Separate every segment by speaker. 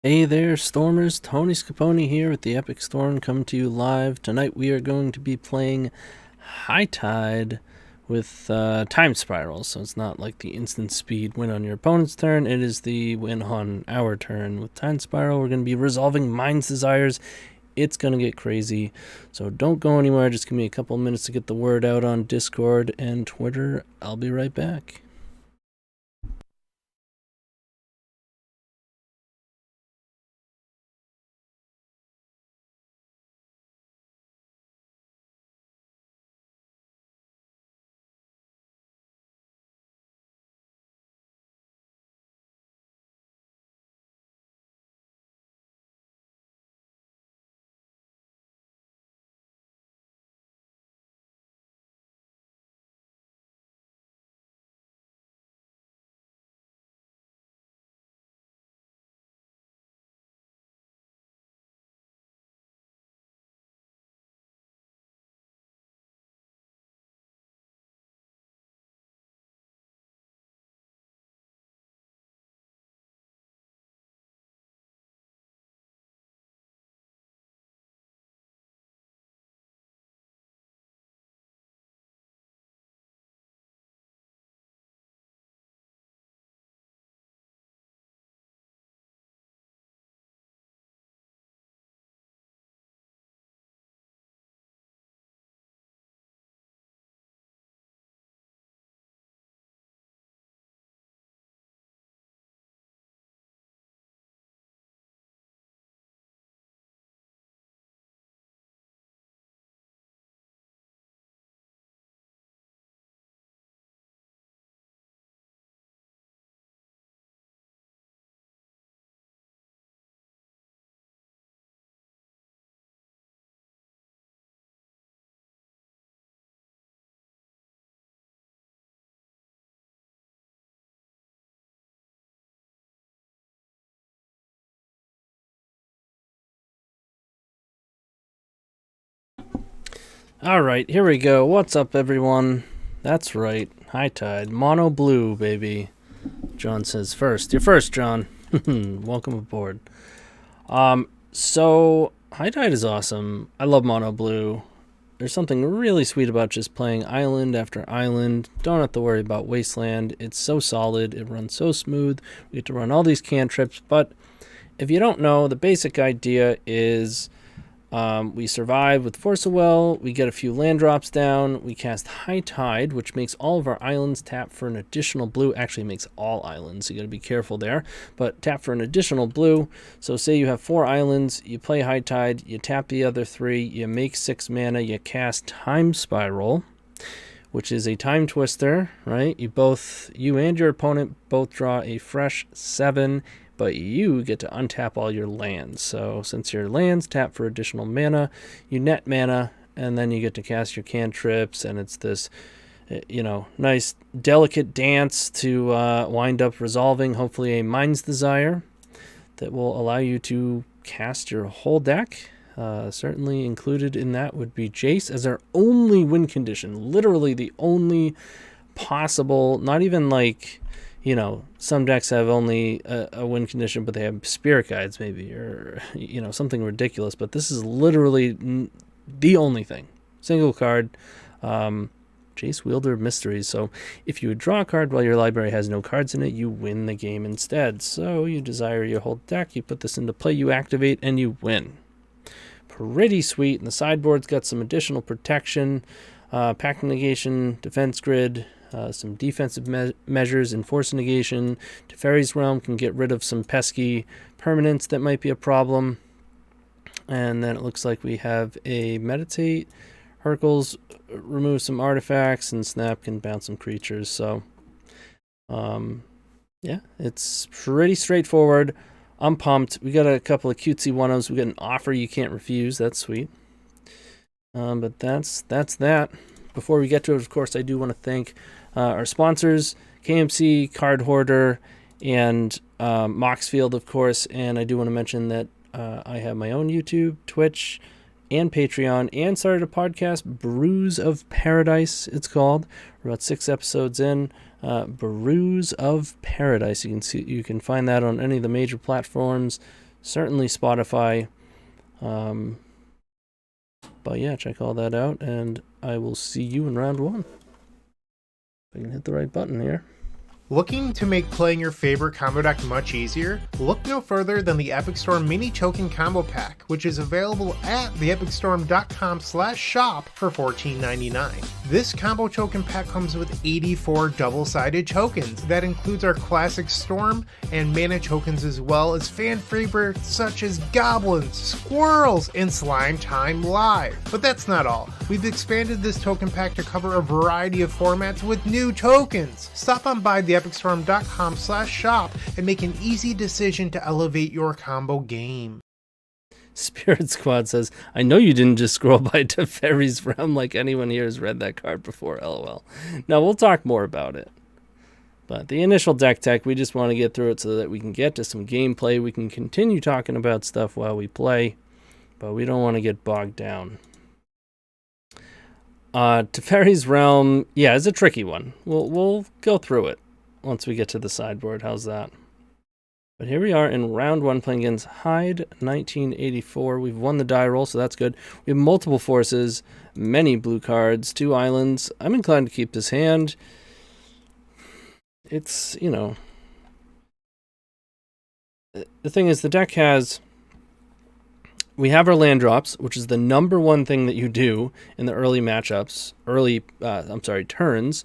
Speaker 1: Hey there, Stormers. TonyScapone here with the Epic Storm coming to you live. Tonight we are going to be playing High Tide with Time Spiral. So it's not like the instant speed win on your opponent's turn. It is the win on our turn. With Time Spiral, we're going to be resolving Mind's Desires. It's going to get crazy. So don't go anywhere. Just give me a couple minutes to get the word out on Discord and Twitter. I'll be right back. Alright, here we go. What's up, everyone? That's right. High Tide. Mono blue, baby. John says first. You're first, John. Welcome aboard. So High Tide is awesome. I love mono blue. There's something really sweet about just playing island after island. Don't have to worry about wasteland. It's so solid. It runs so smooth. We get to run all these cantrips. But if you don't know, the basic idea is we survive with Force of Will, we get a few land drops down, we cast High Tide, which makes all of our islands tap for an additional blue. Actually makes all islands, so you gotta be careful there, but tap for an additional blue. So say you have 4 islands, you play High Tide, you tap the other 3, you make 6 mana, you cast Time Spiral, which is a time twister, right? You and your opponent both draw a fresh 7, but you get to untap all your lands. So since your lands tap for additional mana, you net mana, and then you get to cast your cantrips, and it's this, nice delicate dance to wind up resolving, hopefully, a Mind's Desire that will allow you to cast your whole deck. Certainly included in that would be Jace as our only win condition. Literally the only possible, not even like, some decks have only a win condition, but they have spirit guides maybe, or, something ridiculous. But this is literally the only thing. Single card, Jace, Wielder of Mysteries. So if you would draw a card while your library has no cards in it, you win the game instead. So you desire your whole deck, you put this into play, you activate, and you win. Pretty sweet. And the sideboard's got some additional protection, pact negation, defense grid, some defensive measures, enforce negation. Teferi's Realm can get rid of some pesky permanents that might be a problem. And then it looks like we have a meditate. Hercules remove some artifacts, and Snap can bounce some creatures. So, yeah, it's pretty straightforward. I'm pumped. We got a couple of cutesy one-ofs. We got an offer you can't refuse. That's sweet. But that's that. Before we get to it, of course, I do want to thank our sponsors, KMC, Card Hoarder, and Moxfield, of course. And I do want to mention that I have my own YouTube, Twitch, and Patreon, and started a podcast, Brews of Paradise, it's called. We're about 6 episodes in. Brews of Paradise. You can find that on any of the major platforms. certainly Spotify. But yeah, check all that out, and I will see you in round 1. If I can hit the right button here.
Speaker 2: Looking to make playing your favorite combo deck much easier? Look no further than the Epic Storm Mini Token Combo Pack, which is available at theepicstorm.com/shop for $14.99. This combo token pack comes with 84 double-sided tokens. That includes our classic Storm and mana tokens, as well as fan favorites such as Goblins, Squirrels, and Slime Time Live. But that's not all. We've expanded this token pack to cover a variety of formats with new tokens. Stop on by theepicstorm.com/shop and make an easy decision to elevate your combo game.
Speaker 1: Spirit Squad says, I know you didn't just scroll by Teferi's Realm like anyone here has read that card before, lol. Now, we'll talk more about it. But the initial deck tech, we just want to get through it so that we can get to some gameplay. We can continue talking about stuff while we play, but we don't want to get bogged down. Teferi's Realm, yeah, is a tricky one. We'll go through it once we get to the sideboard. How's that? But here we are in round 1 playing against Hyde 1984. We've won the die roll, so that's good. We have multiple forces, many blue cards, 2 islands. I'm inclined to keep this hand. It's, you know... The thing is, the deck has... We have our land drops, which is the number one thing that you do in the early matchups, turns,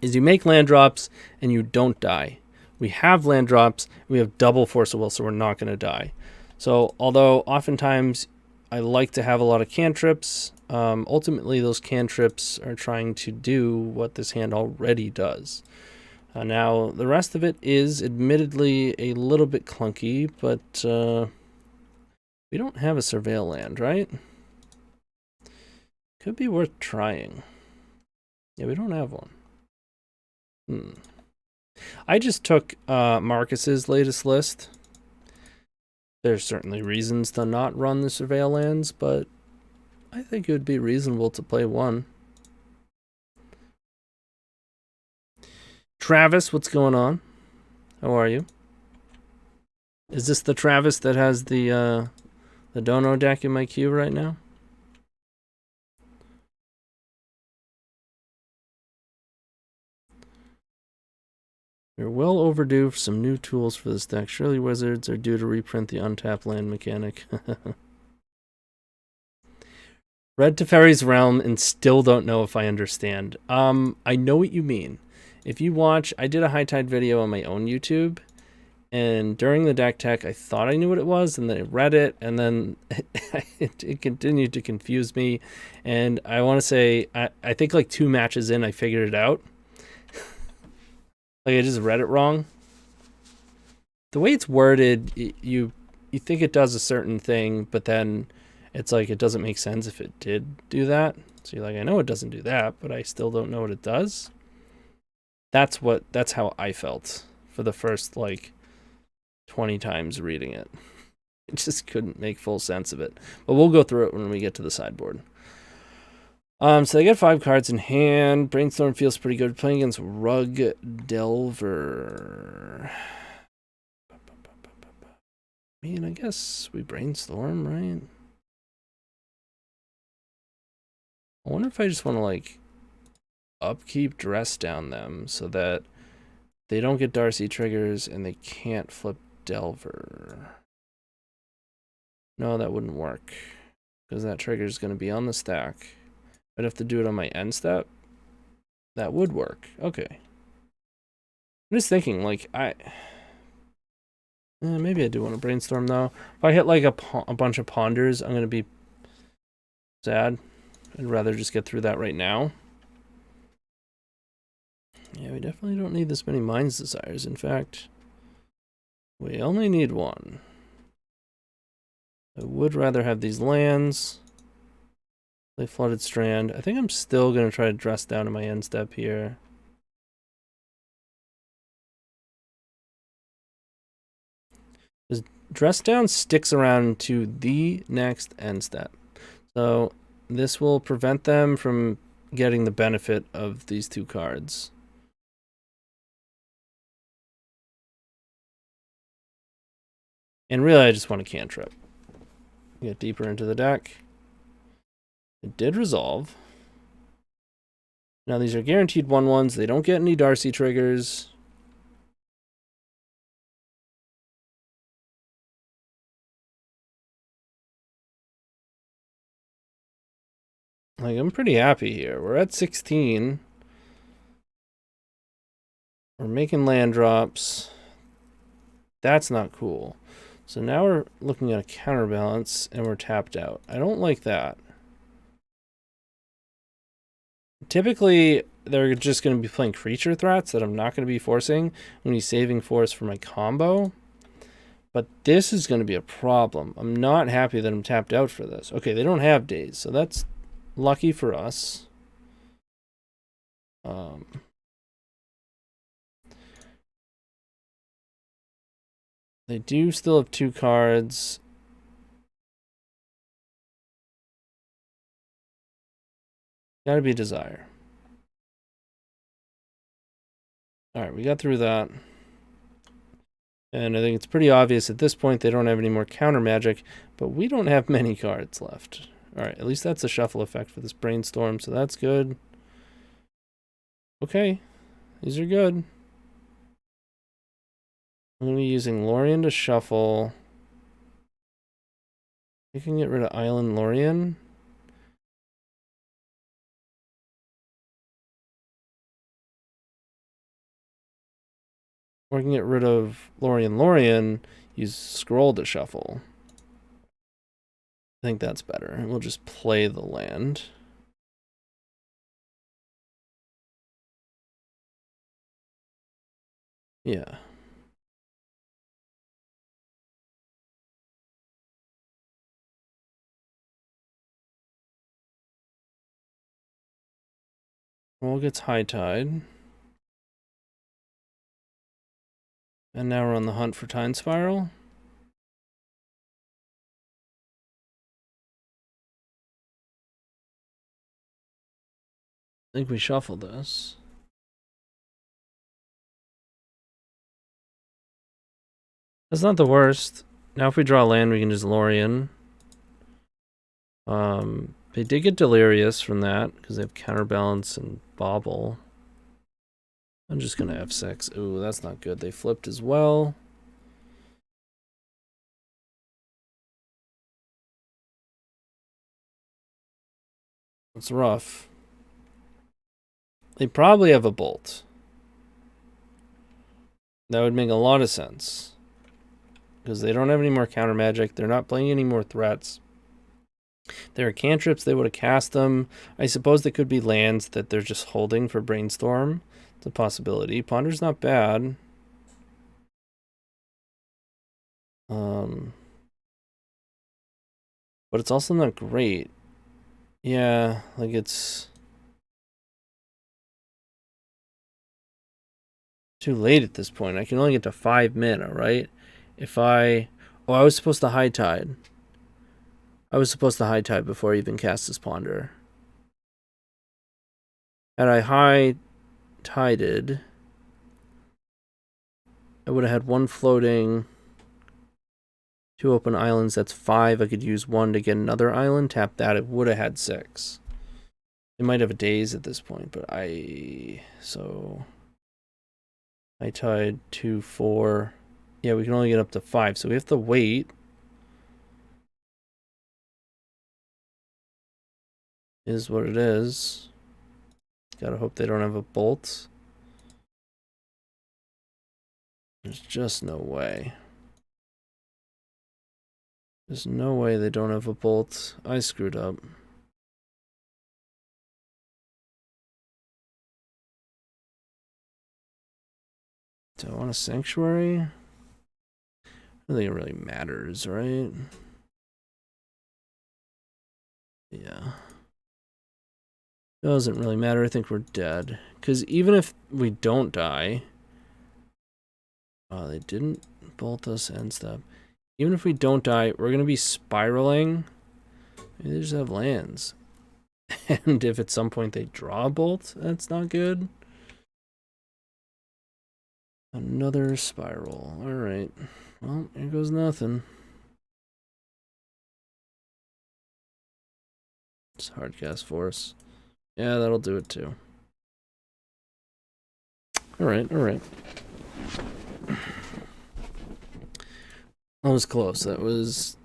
Speaker 1: is you make land drops and you don't die. We have land drops, we have double Force of Will, so we're not going to die. So, although oftentimes I like to have a lot of cantrips, ultimately those cantrips are trying to do what this hand already does. Now, the rest of it is admittedly a little bit clunky, but we don't have a Surveil land, right? Could be worth trying. Yeah, we don't have one. I just took Marcus's latest list. There's certainly reasons to not run the Surveil lands, but I think it would be reasonable to play one. Travis, what's going on? How are you? Is this the Travis that has the Dono deck in my queue right now? We're well overdue for some new tools for this deck. Surely Wizards are due to reprint the untapped land mechanic. Read Teferi's Realm and still don't know if I understand. I know what you mean. If you watch, I did a High Tide video on my own YouTube, and during the deck tech, I thought I knew what it was, and then I read it, and then it continued to confuse me. And I want to say, I think like 2 matches in, I figured it out. Like I just read it wrong. The way it's worded, you think it does a certain thing, but then it's like it doesn't make sense if it did do that. So you're like, I know it doesn't do that, but I still don't know what it does. That's how I felt for the first like 20 times reading it. I just couldn't make full sense of it. But we'll go through it when we get to the sideboard. So they get 5 cards in hand. Brainstorm feels pretty good. Playing against Rug Delver. I mean, I guess we Brainstorm, right? I wonder if I just want to, like, upkeep Dress Down them so that they don't get Darcy triggers and they can't flip Delver. No, that wouldn't work, because that trigger is going to be on the stack. I'd have to do it on my end step. That would work. Okay. I'm just thinking, like, maybe I do want to Brainstorm, though. If I hit, like, a bunch of Ponders, I'm going to be sad. I'd rather just get through that right now. Yeah, we definitely don't need this many Mind's Desires. In fact, we only need 1. I would rather have these lands. Play Flooded Strand. I think I'm still going to try to Dress Down to my end step here. This Dress Down sticks around to the next end step. So this will prevent them from getting the benefit of these 2 cards. And really, I just want a cantrip. Get deeper into the deck. It did resolve. Now these are guaranteed 1/1s. They don't get any Darcy triggers. Like, I'm pretty happy here. We're at 16. We're making land drops. That's not cool. So now we're looking at a counterbalance, and we're tapped out. I don't like that. Typically, they're just going to be playing creature threats that I'm not going to be forcing. I'm going to be saving force for my combo. But this is going to be a problem. I'm not happy that I'm tapped out for this. Okay, they don't have days, so that's lucky for us. They do still have 2 cards. Gotta be Desire. Alright, we got through that. And I think it's pretty obvious at this point they don't have any more counter magic, but we don't have many cards left. Alright, at least that's a shuffle effect for this Brainstorm, so that's good. Okay, these are good. I'm going to be using Lorien to shuffle. We can get rid of Island Lorien. Or I can get rid of Lorien, use Scroll to shuffle. I think that's better. And we'll just play the land. Yeah. Roll gets High Tide. And now we're on the hunt for Time Spiral. I think we shuffled this. That's not the worst. Now if we draw land, we can just Lorien. They did get Delirious from that, because they have Counterbalance and Bobble. I'm just going to F6. Ooh, that's not good. They flipped as well. It's rough. They probably have a Bolt. That would make a lot of sense. Because they don't have any more counter magic. They're not playing any more threats. There are cantrips, they would have cast them. I suppose they could be lands that they're just holding for Brainstorm. It's a possibility. Ponder's not bad. But it's also not great. Yeah, like it's too late at this point. I can only get to 5 mana, right? If I... Oh, I was supposed to High Tide. I was supposed to High Tide before I even cast this Ponder. Had I High Tided, I would have had 1 floating, 2 open islands. That's 5. I could use 1 to get another island. Tap that. It would have had 6. It might have a daze at this point, but so High Tide 2, 4. Yeah, we can only get up to 5, so we have to wait. Is what it is. Gotta hope they don't have a Bolt. There's just no way. There's no way they don't have a Bolt. I screwed up. Do I want a Sanctuary? I don't think it really matters, right? Yeah. Doesn't really matter. I think we're dead. Because even if we don't die... Oh, they didn't bolt us and stuff. Even if we don't die, we're going to be spiraling. Maybe they just have lands. And if at some point they draw a bolt, that's not good. Another spiral. Alright. Well, here goes nothing. It's hard cast force. Yeah, that'll do it too. Alright, alright. That was close. That was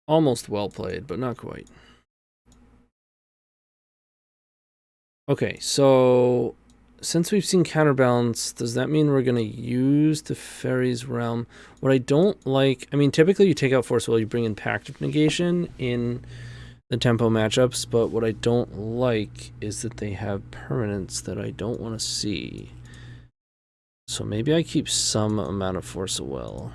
Speaker 1: almost well played, but not quite. Okay, so since we've seen counterbalance, does that mean we're going to use the Fairy's Realm? What I don't like, I mean, typically you take out Force Will, you bring in Pact of Negation in the tempo matchups, but what I don't like is that they have permanents that I don't want to see. So maybe I keep some amount of Force of Will.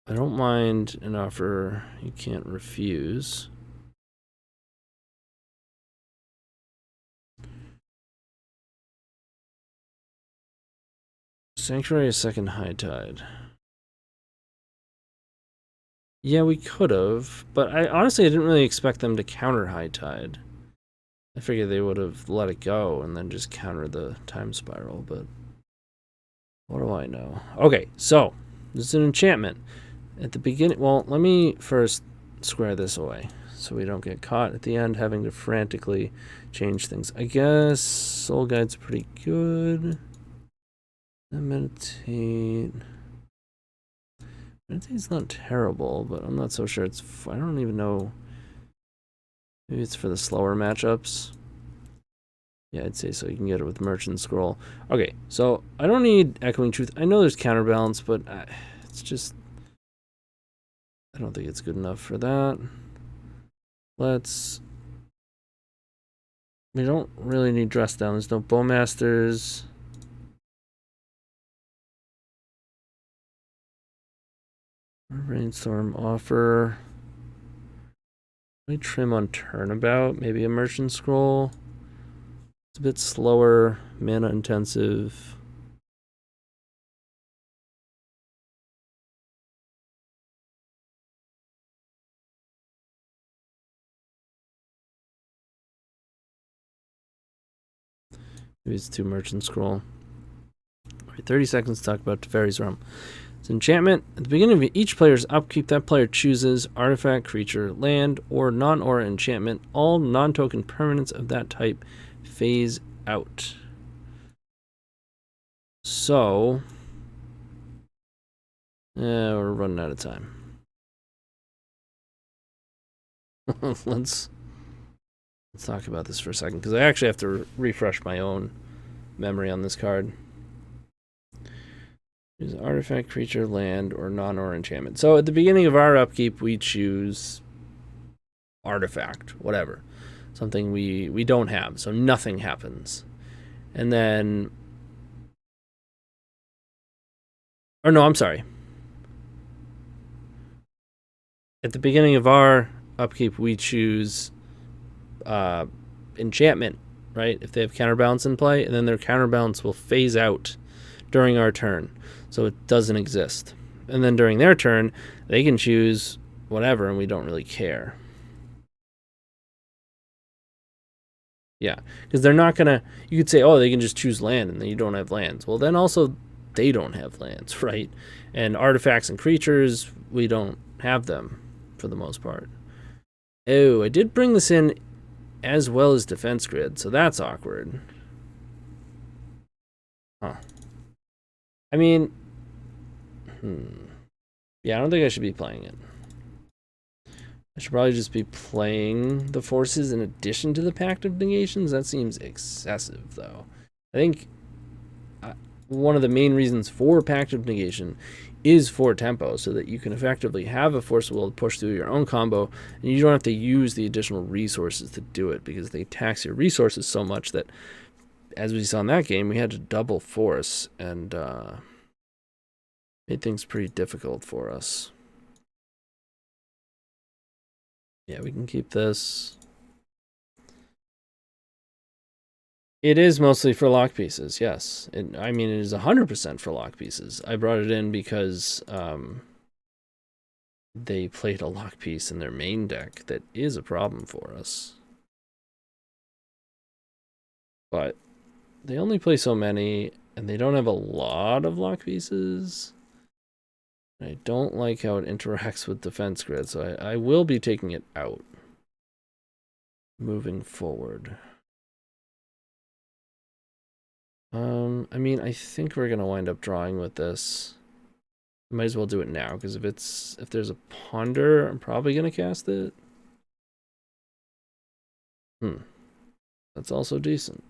Speaker 1: I don't mind an offer you can't refuse. Sanctuary a second High Tide. Yeah, we could have, but I honestly didn't really expect them to counter High Tide. I figured they would have let it go and then just counter the Time Spiral, but what do I know? Okay, so this is an enchantment. At the beginning, well, let me first square this away so we don't get caught at the end having to frantically change things. I guess Soul Guide's pretty good. Then Meditate. Meditate's not terrible, but I'm not so sure it's... I don't even know. Maybe it's for the slower matchups. Yeah, I'd say so. You can get it with Merchant Scroll. Okay, so I don't need Echoing Truth. I know there's Counterbalance, but it's just... I don't think it's good enough for that. Let's... We don't really need Dress Down. There's no Bowmasters. Brainstorm offer. Maybe trim on Turnabout. Maybe a Merchant Scroll. It's a bit slower, mana intensive. Maybe it's 2 Merchant Scroll. All right, 30 seconds to talk about Teferi's Realm. It's an enchantment. At the beginning of each player's upkeep, that player chooses artifact, creature, land, or non-aura enchantment. All non-token permanents of that type phase out. So, we're running out of time. Let's talk about this for a second, because I actually have to refresh my own memory on this card. Choose artifact, creature, land, or non-aura enchantment. So at the beginning of our upkeep, we choose artifact, whatever. Something we don't have, so nothing happens. And then... Or no, I'm sorry. At the beginning of our upkeep, we choose enchantment, right? If they have counterbalance in play, and then their counterbalance will phase out during our turn. So it doesn't exist. And then during their turn, they can choose whatever, and we don't really care. Yeah, because they're not going to... You could say, oh, they can just choose land, and then you don't have lands. Well, then also, they don't have lands, right? And artifacts and creatures, we don't have them, for the most part. Oh, I did bring this in as well as Defense Grid, so that's awkward. Huh. I mean... Yeah, I don't think I should be playing it. I should probably just be playing the forces in addition to the Pact of Negations. That seems excessive, though. I think one of the main reasons for Pact of Negation is for tempo, so that you can effectively have a Force of Will to push through your own combo, and you don't have to use the additional resources to do it, because they tax your resources so much that, as we saw in that game, we had to double Force, and made things pretty difficult for us. Yeah, we can keep this. It is mostly for lock pieces, yes. I mean, it is 100% for lock pieces. I brought it in because they played a lock piece in their main deck that is a problem for us. But they only play so many, and they don't have a lot of lock pieces. I don't like how it interacts with defense grid, so I will be taking it out moving forward. I mean, I think we're gonna wind up drawing with this. Might as well do it now, because if there's a ponder, I'm probably gonna cast it. That's also decent.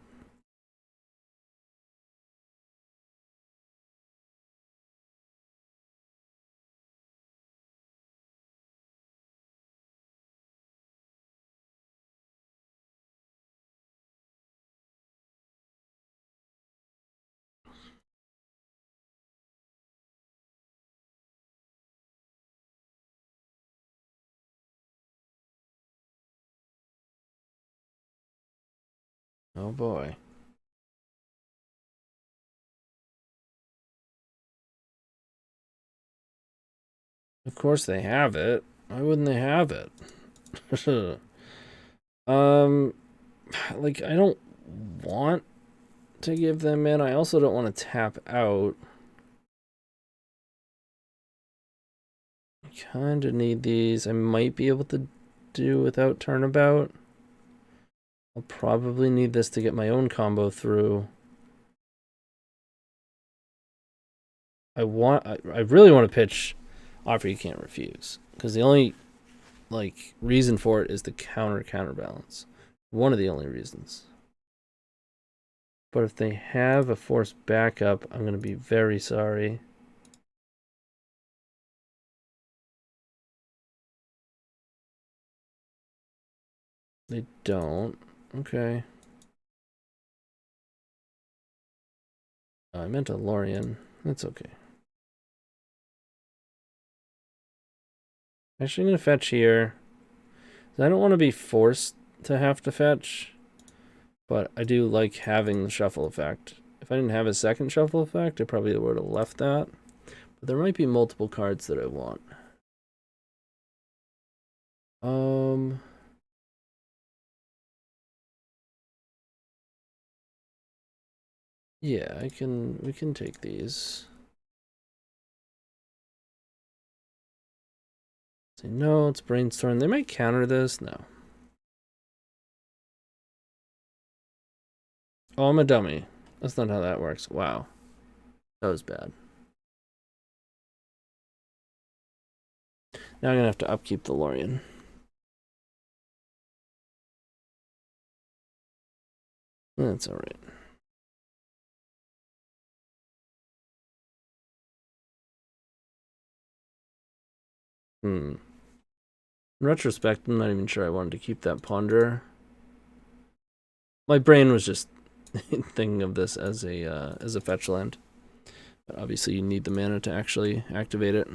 Speaker 1: Oh boy. Of course they have it. Why wouldn't they have it? Like, I don't want to give them in. I also don't want to tap out. I kind of need these. I might be able to do without turnabout. I'll probably need this to get my own combo through. I really want to pitch Offer You Can't Refuse, because the only reason for it is the counterbalance. One of the only reasons. But if they have a forced backup, I'm going to be very sorry. They don't. Okay. I meant a Lorien. That's okay. Actually, I'm going to fetch here. I don't want to be forced to have to fetch, but I do like having the shuffle effect. If I didn't have a second shuffle effect, I probably would have left that. But there might be multiple cards that I want. Yeah, we can take these. Say no, it's Brainstorm. They might counter this. No. Oh, I'm a dummy. That's not how that works. Wow. That was bad. Now I'm gonna have to upkeep the Lorien. That's alright. In retrospect, I'm not even sure I wanted to keep that ponder. My brain was just thinking of this as a fetch land. But obviously you need the mana to actually activate it.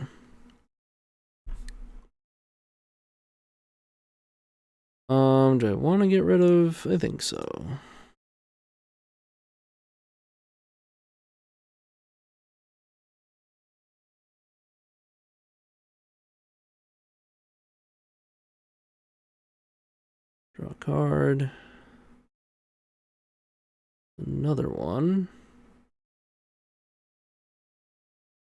Speaker 1: Do I want to get rid of? I think so. Draw a card. Another one.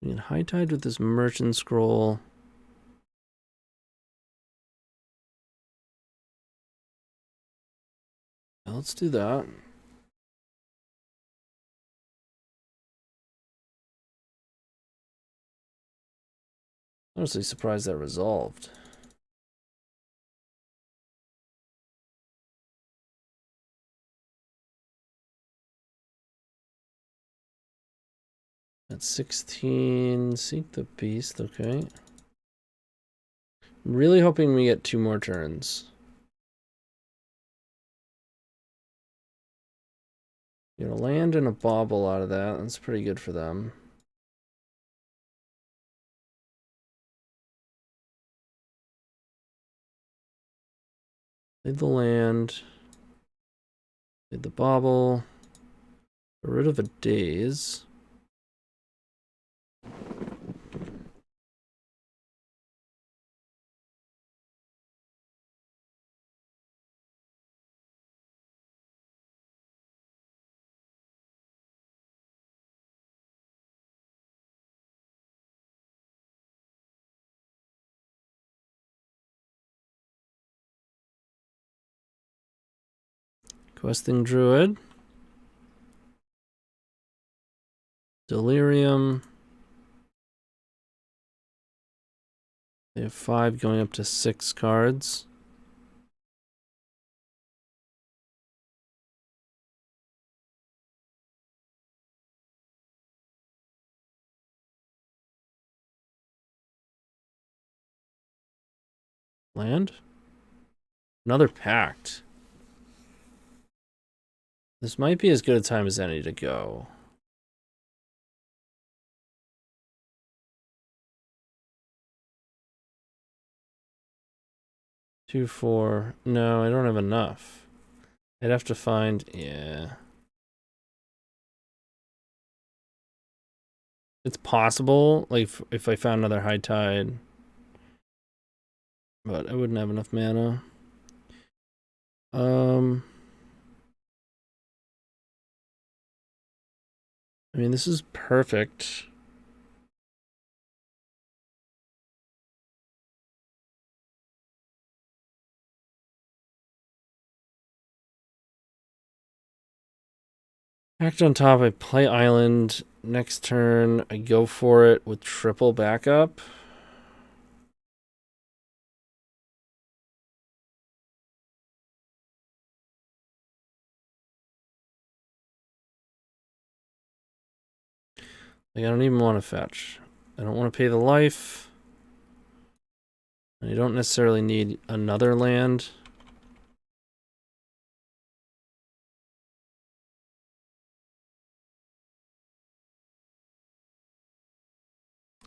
Speaker 1: We can High Tide with this Merchant Scroll. Let's do that. Honestly surprised that resolved. At 16, Seek the Beast, okay. I'm really hoping we get 2 more turns. Get a land and a bauble out of that. That's pretty good for them. Play the land. Play the bauble. Get rid of a daze. Questing Druid. Delirium. They have 5 going up to 6 cards. Land? Another Pact. This might be as good a time as any to go. Two, 4. No, I don't have enough. I'd have to find... Yeah. It's possible, like, if I found another High Tide. But I wouldn't have enough mana. I mean, this is perfect. Act on top, I play Island. Next turn, I go for it with triple backup. Like, I don't even want to fetch. I don't want to pay the life. And I don't necessarily need another land.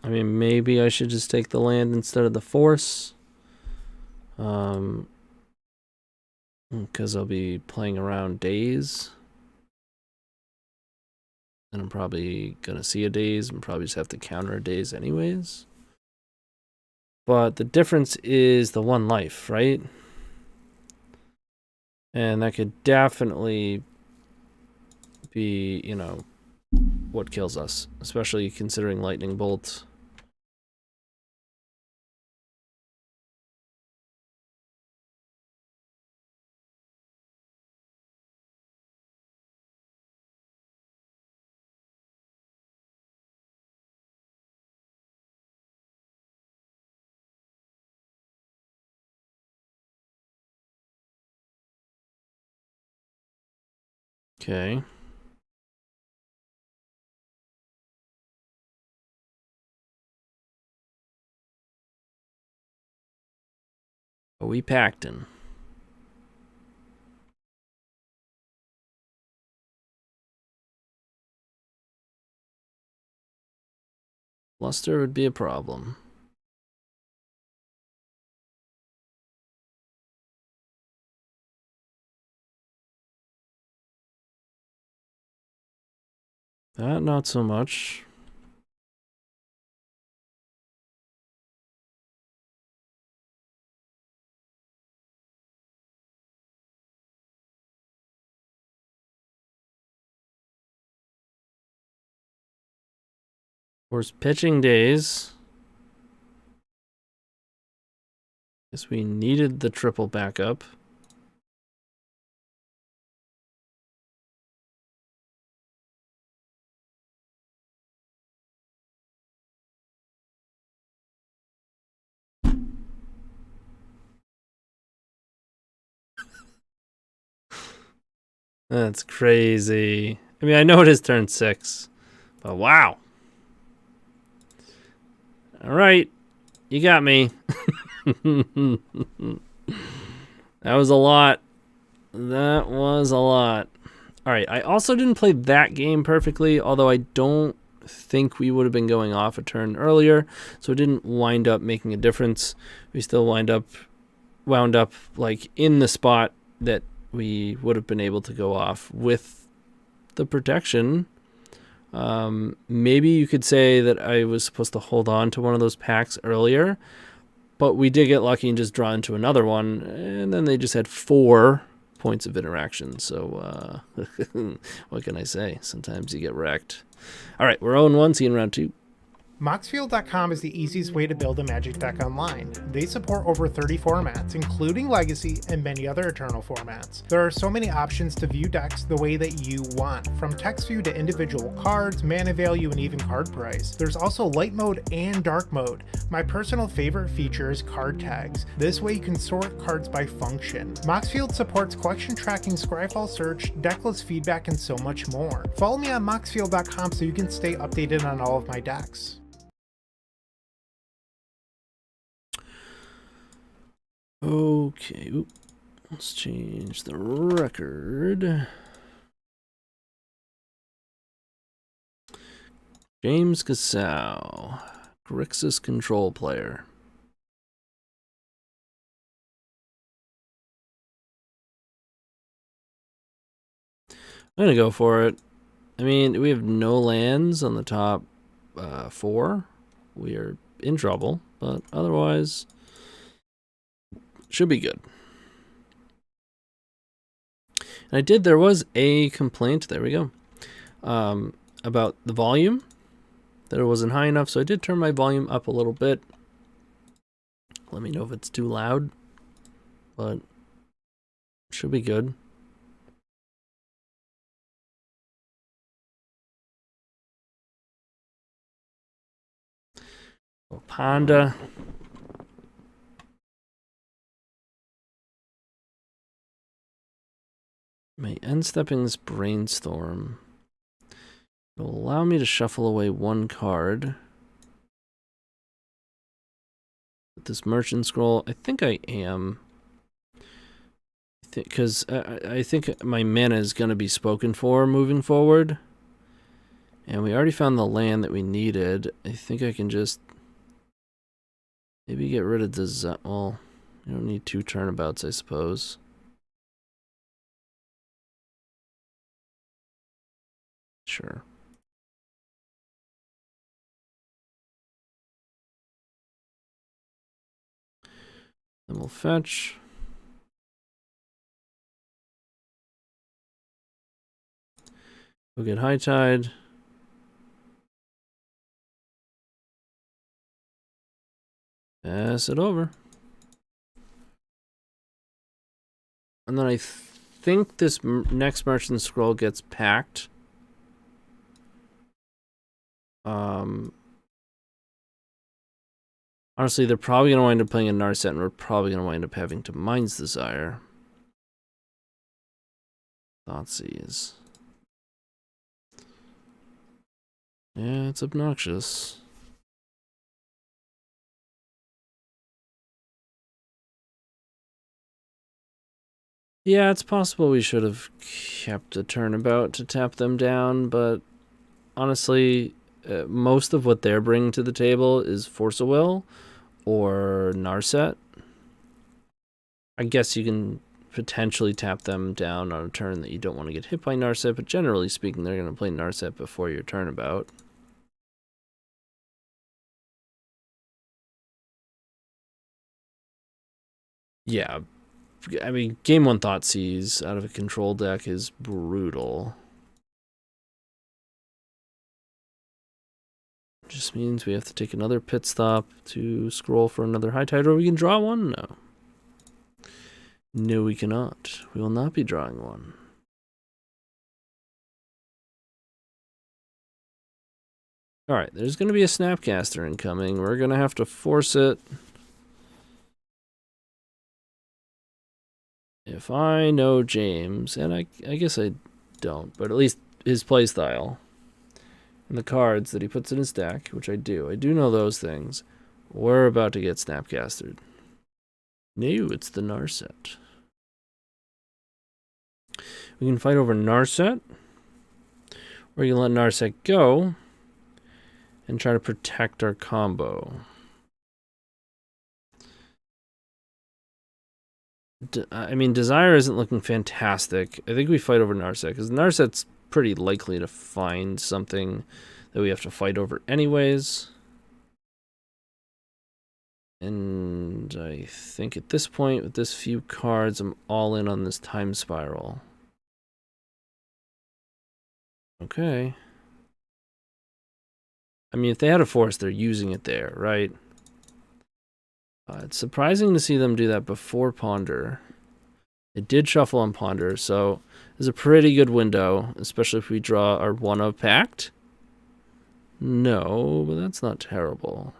Speaker 1: I mean, maybe I should just take the land instead of the force. Because I'll be playing around days. And I'm probably going to see a daze and probably just have to counter a daze anyways. But the difference is the 1 life, right? And that could definitely be, you know, what kills us. Especially considering Lightning Bolt. Okay. We packed in. Luster would be a problem. That, not so much. Of course, pitching days. Guess we needed the triple backup. That's crazy. I mean, I know it is turn 6, but wow. All right, you got me. That was a lot. That was a lot. All right, I also didn't play that game perfectly, although I don't think we would have been going off a turn earlier, so it didn't wind up making a difference. We still wound up like in the spot that we would have been able to go off with the protection. Maybe you could say that I was supposed to hold on to one of those packs earlier, but we did get lucky and just draw into another one, and then they just had 4 points of interaction. So what can I say? Sometimes you get wrecked. All right, we're 0-1. See you in round 2.
Speaker 2: Moxfield.com is the easiest way to build a Magic deck online. They support over 30 formats, including Legacy and many other Eternal formats. There are so many options to view decks the way that you want, from text view to individual cards, mana value, and even card price. There's also light mode and dark mode. My personal favorite feature is card tags. This way you can sort cards by function. Moxfield supports collection tracking, scryfall search, decklist feedback, and so much more. Follow me on Moxfield.com so you can stay updated on all of my decks.
Speaker 1: Okay, oop. Let's change the record. James Gassow, Grixis control player. I'm gonna go for it. I mean, we have no lands on the top 4. We are in trouble, but otherwise, should be good. And there was a complaint, there we go, about the volume, that it wasn't high enough, so I did turn my volume up a little bit. Let me know if it's too loud, but should be good. Panda. My end stepping this Brainstorm will allow me to shuffle away 1 card. With this Merchant Scroll, I think I am. Because I think my mana is going to be spoken for moving forward. And we already found the land that we needed. I think I can just maybe get rid of the... Well, you don't need 2 turnabouts, I suppose. Sure. Then we'll fetch. We'll get High Tide. Pass it over. And then I think this next Merchant Scroll gets packed. Honestly, they're probably going to wind up playing a Narset, and we're probably going to wind up having to Mind's Desire. Thoughtseize. Yeah, it's obnoxious. Yeah, it's possible we should have kept a turnabout to tap them down, but honestly, most of what they're bringing to the table is Force of Will or Narset. I guess you can potentially tap them down on a turn that you don't want to get hit by Narset, but generally speaking, they're going to play Narset before your turnabout. Yeah, I mean, game 1 Thoughtseize out of a control deck is brutal. Just means we have to take another pit stop to scroll for another High Tide, or we can draw one? No. No, we cannot. We will not be drawing one. Alright, there's going to be a Snapcaster incoming. We're going to have to force it. If I know James, and I guess I don't, but at least his playstyle and the cards that he puts in his deck, which I do know those things, we're about to get Snapcastered. No, it's the Narset. We can fight over Narset, or you can let Narset go and try to protect our combo. I mean, Desire isn't looking fantastic. I think we fight over Narset, because Narset's pretty likely to find something that we have to fight over anyways. And I think at this point, with this few cards, I'm all in on this Time Spiral. Okay. I mean, if they had a forest, they're using it there, right? It's surprising to see them do that before Ponder. It did shuffle on Ponder, so it's a pretty good window, especially if we draw our 1 of Pact. No, but that's not terrible.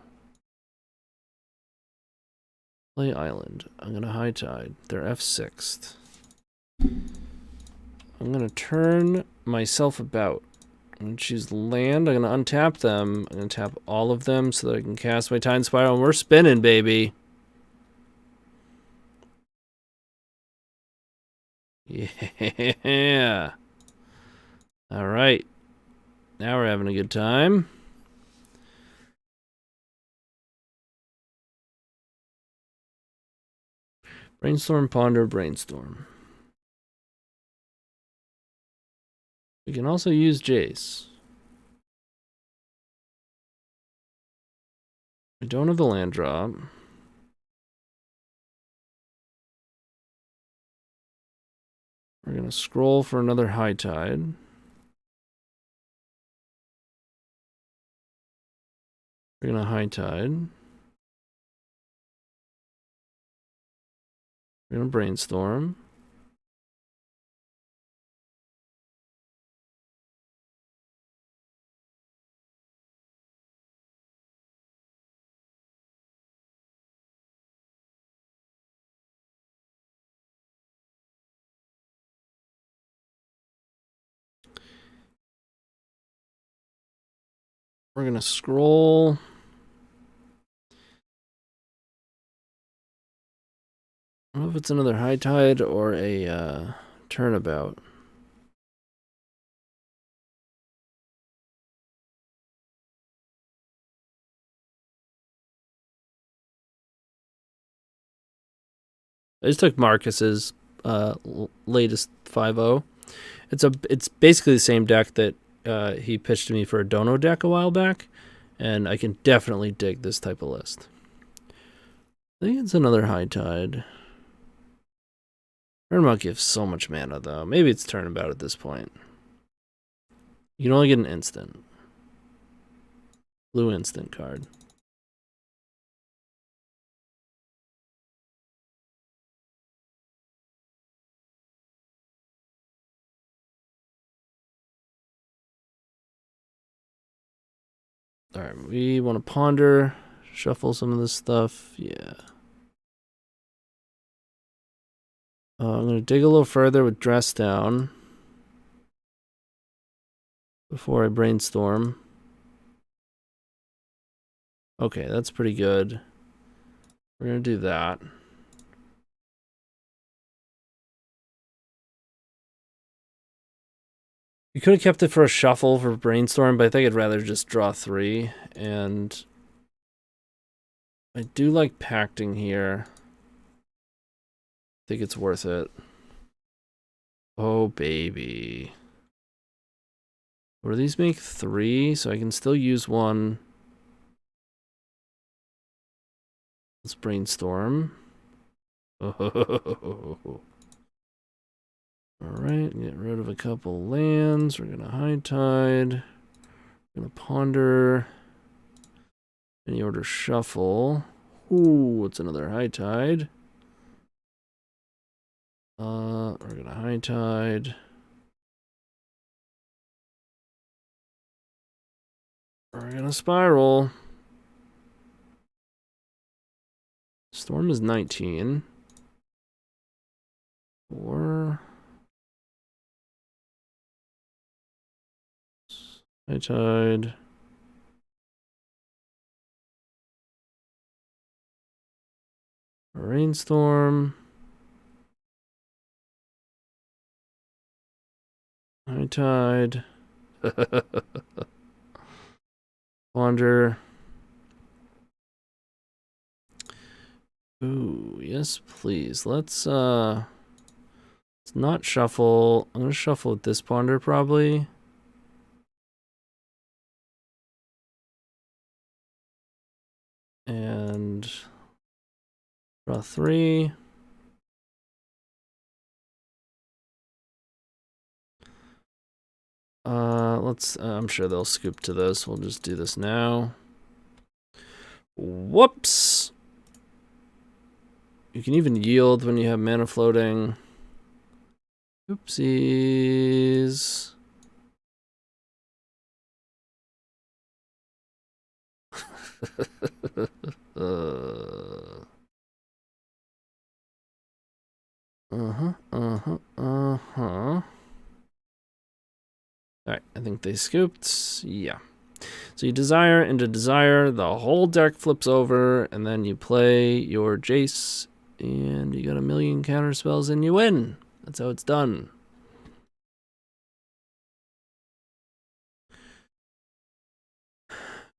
Speaker 1: Play Island. I'm going to High Tide. They're F6th. I'm going to turn myself about. I'm going to choose land. I'm going to untap them. I'm going to tap all of them so that I can cast my Time Spiral. And we're spinning, baby. Yeah. All right. Now we're having a good time. Brainstorm, Ponder, Brainstorm. We can also use Jace. I don't have the land drop. We're going to scroll for another High Tide. We're going to High Tide. We're going to Brainstorm. We're going to scroll. I don't know if it's another High Tide or a turnabout. I just took Marcus's latest 5-0. It's basically the same deck that he pitched to me for a Dono deck a while back, and I can definitely dig this type of list. I think it's another High Tide. Turnabout gives so much mana, though. Maybe it's Turnabout at this point. You can only get an instant. Blue instant card. Alright, we want to ponder, shuffle some of this stuff. Yeah. I'm going to dig a little further with Dress Down before I Brainstorm. Okay, that's pretty good. We're going to do that. You could have kept it for a shuffle for Brainstorm, but I think I'd rather just draw 3. And I do like Pacting here. I think it's worth it. Oh, baby. What do these make? 3, so I can still use 1. Let's Brainstorm. Oh. Alright, get rid of a couple lands. We're gonna High Tide. We're gonna Ponder. Any order Shuffle. Ooh, it's another High Tide. We're gonna High Tide. We're gonna Spiral. Storm is 19. 4. High Tide. Rainstorm. High Tide. Wander. Ooh, yes, please. Let's not shuffle. I'm gonna shuffle with this Ponder probably. And draw 3. let's. I'm sure they'll scoop to this. We'll just do this now. Whoops. You can even yield when you have mana floating. Oopsies. Alright, I think they scooped. Yeah. So you desire into desire, the whole deck flips over, and then you play your Jace, and you got a million counter spells, and you win. That's how it's done.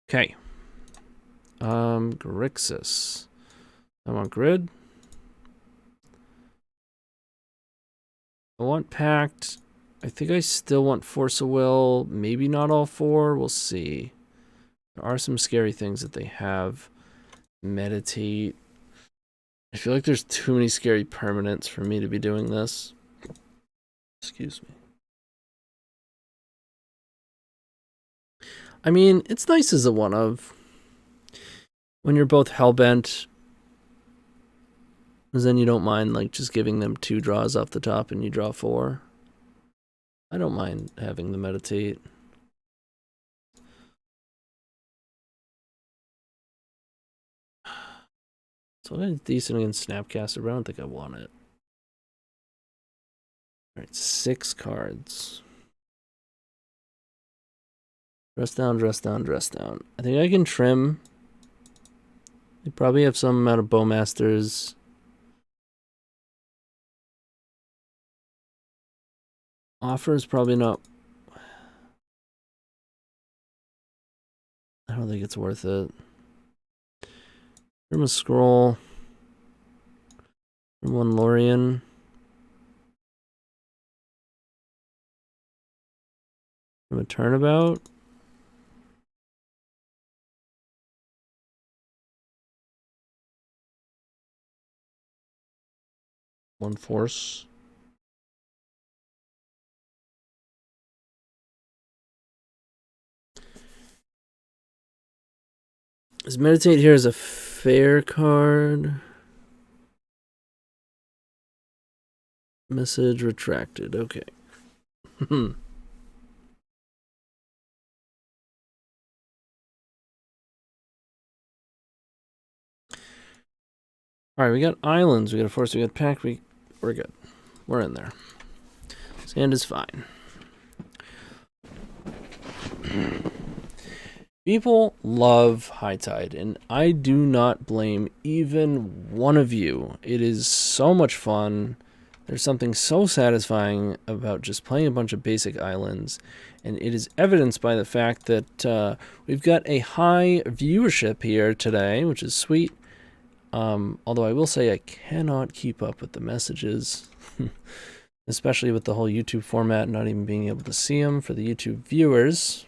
Speaker 1: Okay. Grixis. I want grid. I want pact. I think I still want force of will. Maybe not all four. We'll see. There are some scary things that they have. Meditate. I feel like there's too many scary permanents for me to be doing this. Excuse me. I mean, it's nice as a one of. When you're both hellbent, because then you don't mind like just giving them 2 draws off the top and you draw 4. I don't mind having the meditate. So it's decent against Snapcaster, but I don't think I want it. Alright, 6 cards. Dress down, dress down, dress down. I think I can trim. They probably have some amount of Bowmasters. Offer is probably not. I don't think it's worth it. From a scroll. From one Lorien. From a turnabout. One force. Is meditate here as a fair card? Message retracted. Okay. Alright, we got islands, we got a force, we got pact, we're good. We're in there. Sand is fine. People love High Tide, and I do not blame even one of you. It is so much fun. There's something so satisfying about just playing a bunch of basic islands, and it is evidenced by the fact that we've got a high viewership here today, which is sweet. Although I will say I cannot keep up with the messages, especially with the whole YouTube format, not even being able to see them for the YouTube viewers.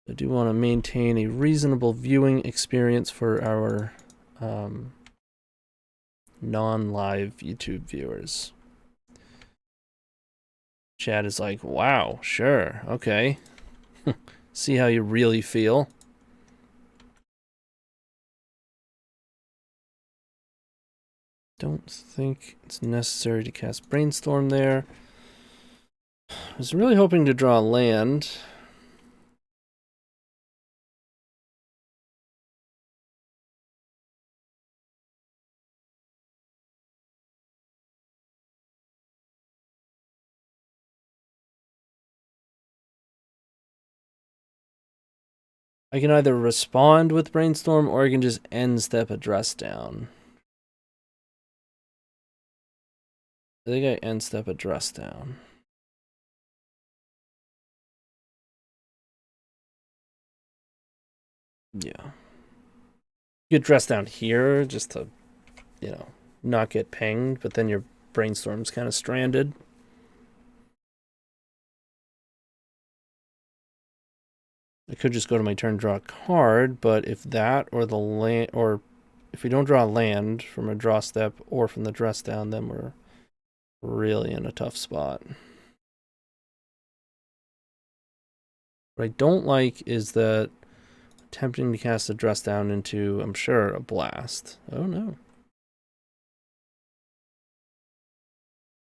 Speaker 1: I do want to maintain a reasonable viewing experience for our non-live YouTube viewers. Chat is like, wow, sure, okay. See how you really feel. Don't think it's necessary to cast Brainstorm there. I was really hoping to draw land. I can either respond with Brainstorm or I can just end step a dress down. I think I end step a dress down. Yeah. You could dress down here just to, you know, not get pinged, but then your Brainstorm's kind of stranded. I could just go to my turn, draw a card, but if that or the land, or if we don't draw a land from a draw step or from the dress down, then we're really in a tough spot. What I don't like is that attempting to cast a dress down into, I'm sure, a blast. Oh no.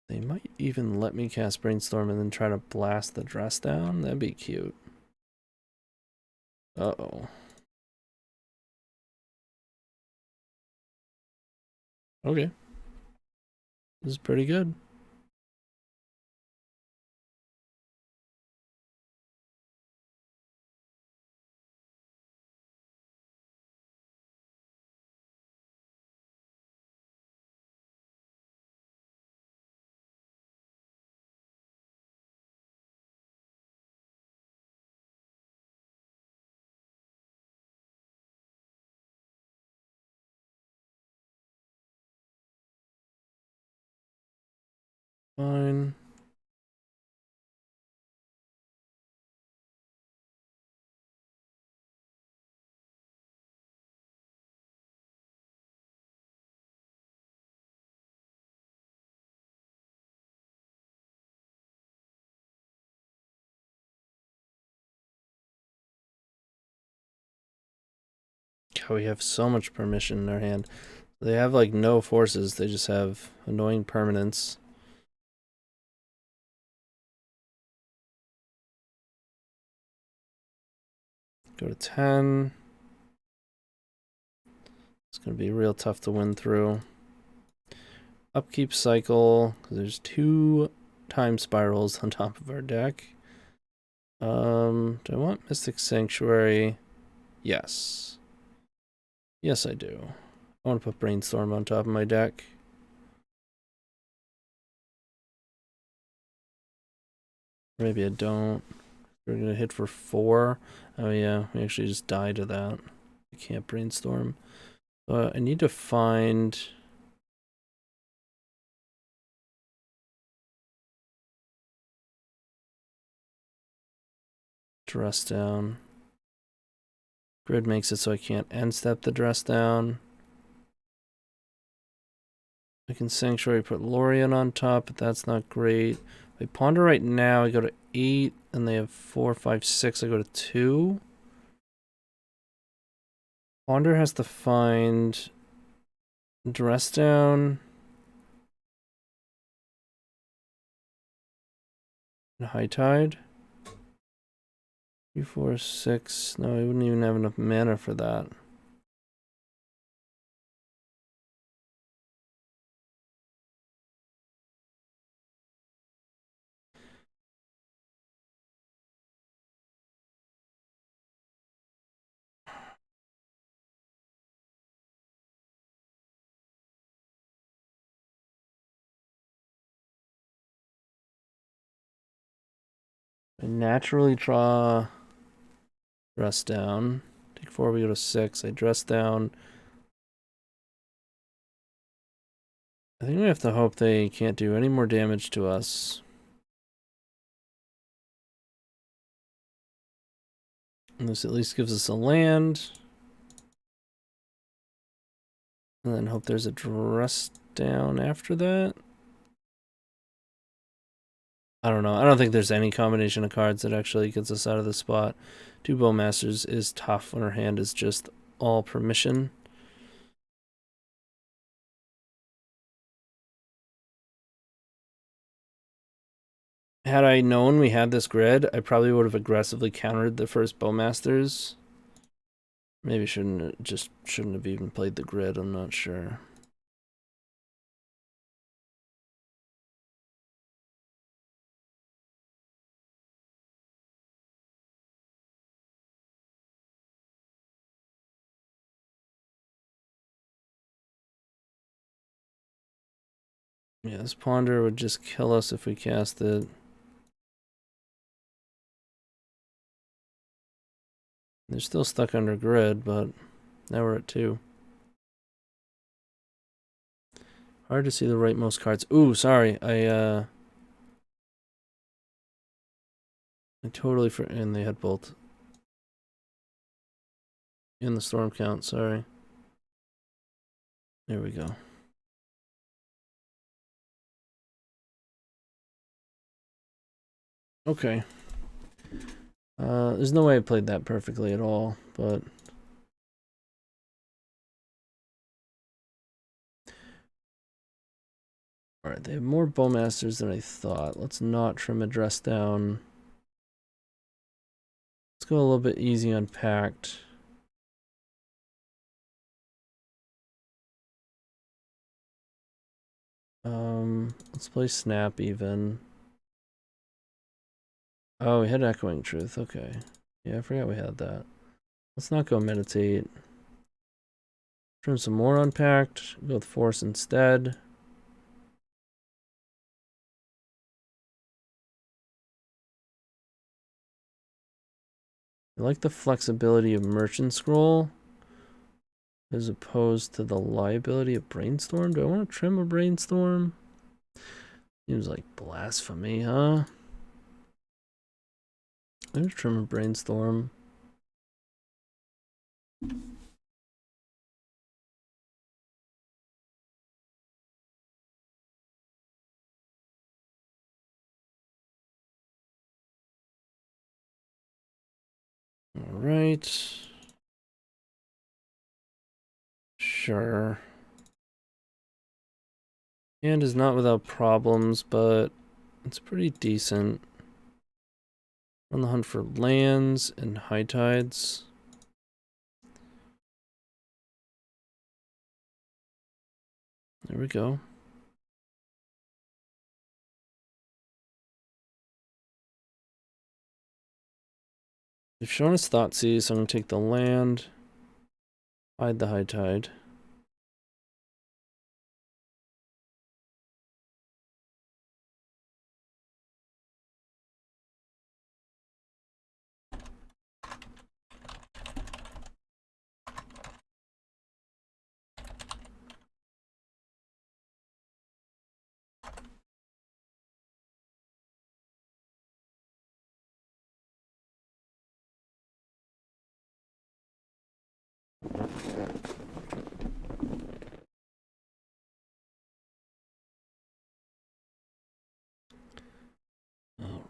Speaker 1: They might even let me cast Brainstorm and then try to blast the dress down. That'd be cute. Uh-oh. Okay. This is pretty good. Fine. God, we have so much permission in our hand. They have like no forces, they just have annoying permanents. Go to 10. It's going to be real tough to win through. Upkeep cycle, because there's 2 time spirals on top of our deck. Do I want Mystic Sanctuary? Yes. Yes, I do. I want to put Brainstorm on top of my deck. Maybe I don't. We're going to hit for 4. Oh yeah, we actually just die to that. I can't Brainstorm. I need to find... dress down. Grid makes it so I can't end step the dress down. I can Sanctuary put Lorien on top, but that's not great. If I ponder right now, I go to 8, and they have 4, 5, 6. I go to 2. Ponder has to find dress down and High Tide. 3, 4, 6. No, I wouldn't even have enough mana for that. I naturally draw dress down. Take 4, we go to 6. I dress down. I think we have to hope they can't do any more damage to us. And this at least gives us a land. And then hope there's a dress down after that. I don't know. I don't think there's any combination of cards that actually gets us out of the spot. 2 Bowmasters is tough when our hand is just all permission. Had I known we had this grid, I probably would have aggressively countered the first Bowmasters. Maybe shouldn't have even played the grid, I'm not sure. Yeah, this Ponder would just kill us if we cast it. They're still stuck under grid, but now we're at 2. Hard to see the rightmost cards. Ooh, sorry. I totally and they had both. In the storm count, sorry. There we go. Okay. There's no way I played that perfectly at all, but... Alright, they have more Bowmasters than I thought. Let's not trim a dress down. Let's go a little bit easy on Pact. Let's play Snap even. Oh, we had Echoing Truth, okay. Yeah, I forgot we had that. Let's not go Meditate. Trim some more on Pact. Go with Force instead. I like the flexibility of Merchant Scroll as opposed to the liability of Brainstorm. Do I want to trim a Brainstorm? Seems like blasphemy, huh? I'm gonna trim a Brainstorm. All right. Sure. Hand is not without problems, but it's pretty decent. On the hunt for lands and high tides. There we go. They've shown us Thoughtseize, so I'm going to take the land, hide the high tide.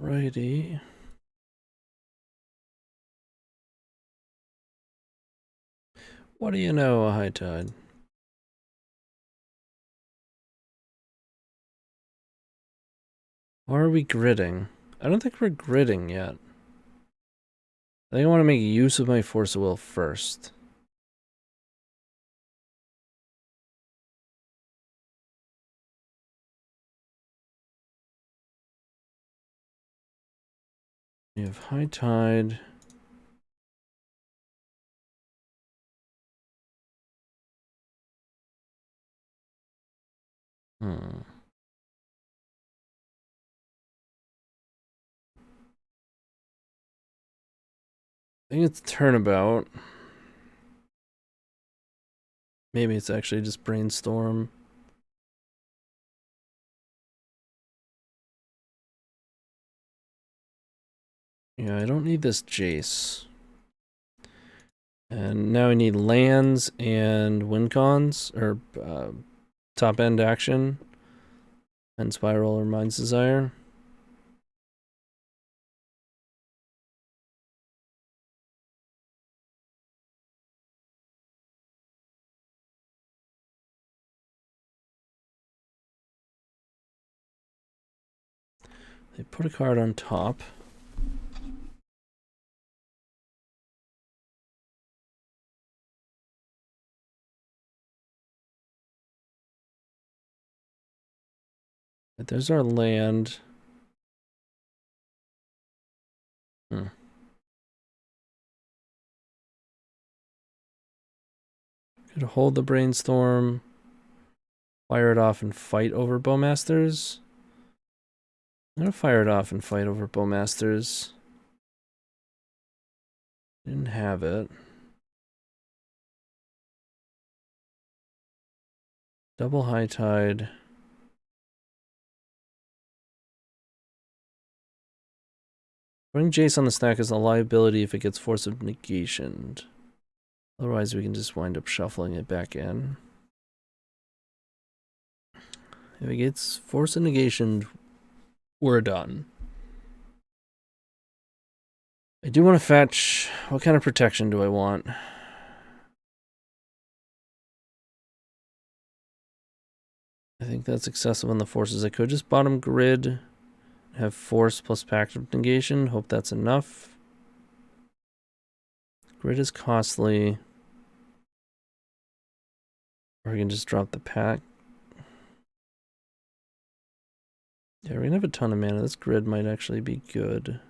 Speaker 1: Alrighty. What do you know, a high tide? Or are we gridding? I don't think we're gridding yet. I think I want to make use of my Force of Will first. We have high tide. I think it's Turnabout. Maybe it's actually just Brainstorm. Yeah, I don't need this Jace. And now I need lands and win cons, or top end action, and Spiral or Mind's Desire. They put a card on top. But there's our land. Could hold the Brainstorm, fire it off and fight over Bowmasters. I'm gonna fire it off and fight over Bowmasters. Didn't have it. Double high tide. Putting Jace on the stack is a liability if it gets Force of Negation. Otherwise, we can just wind up shuffling it back in. If it gets Force of Negation, we're done. I do want to fetch. What kind of protection do I want? I think that's excessive on the forces. I could just bottom grid, have force plus pact of negation. Hope that's enough. Grid is costly. Or we can just drop the pack. Yeah, we're gonna have a ton of mana. This grid might actually be good.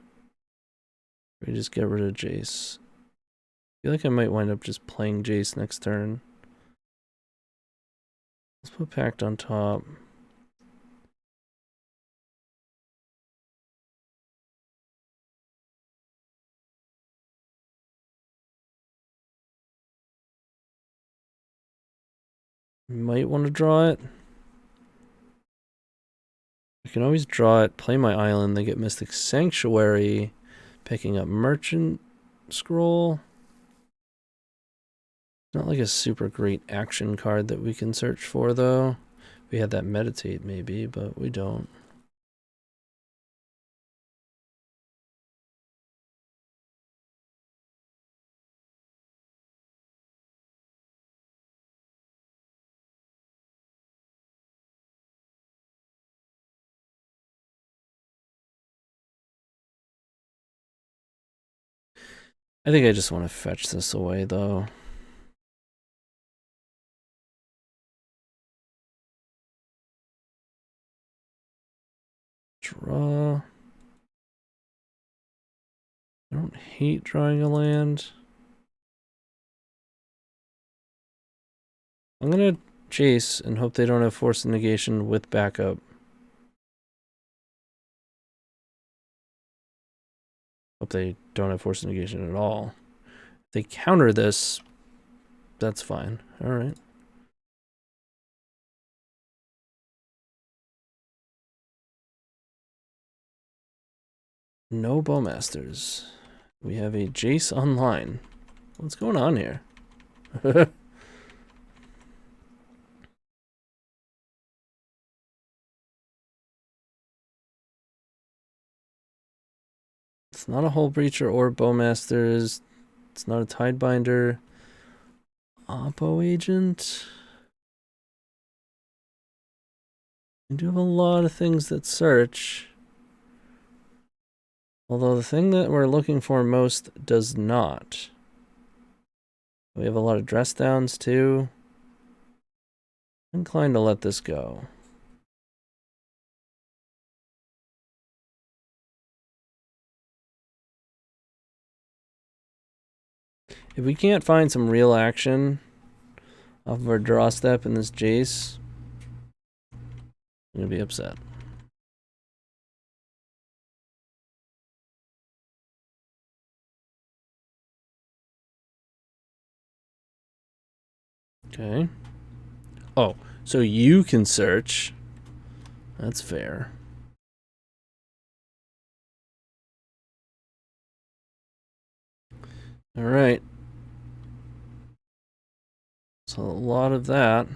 Speaker 1: We just get rid of Jace. I feel like I might wind up just playing Jace next turn. Let's put Pact on top. Might want to draw it. I can always draw it, play my island, then get Mystic Sanctuary, picking up Merchant Scroll. Not like a super great action card that we can search for, though. We had that Meditate, maybe, but we don't. I think I just want to fetch this away, though. Draw. I don't hate drawing a land. I'm gonna chase and hope they don't have force of negation with backup. Hope they don't have force of negation at all. If they counter this, that's fine. Alright. No Bowmasters. We have a Jace online. What's going on here? It's not a Hull Breacher or Bowmasters. It's not a Tidebinder. Oppo Agent. We do have a lot of things that search. Although the thing that we're looking for most does not. We have a lot of dress downs too. I'm inclined to let this go. If we can't find some real action off of our draw step in this Jace, I'm gonna be upset. Okay. Oh, so you can search. That's fair. All right. So a lot of that.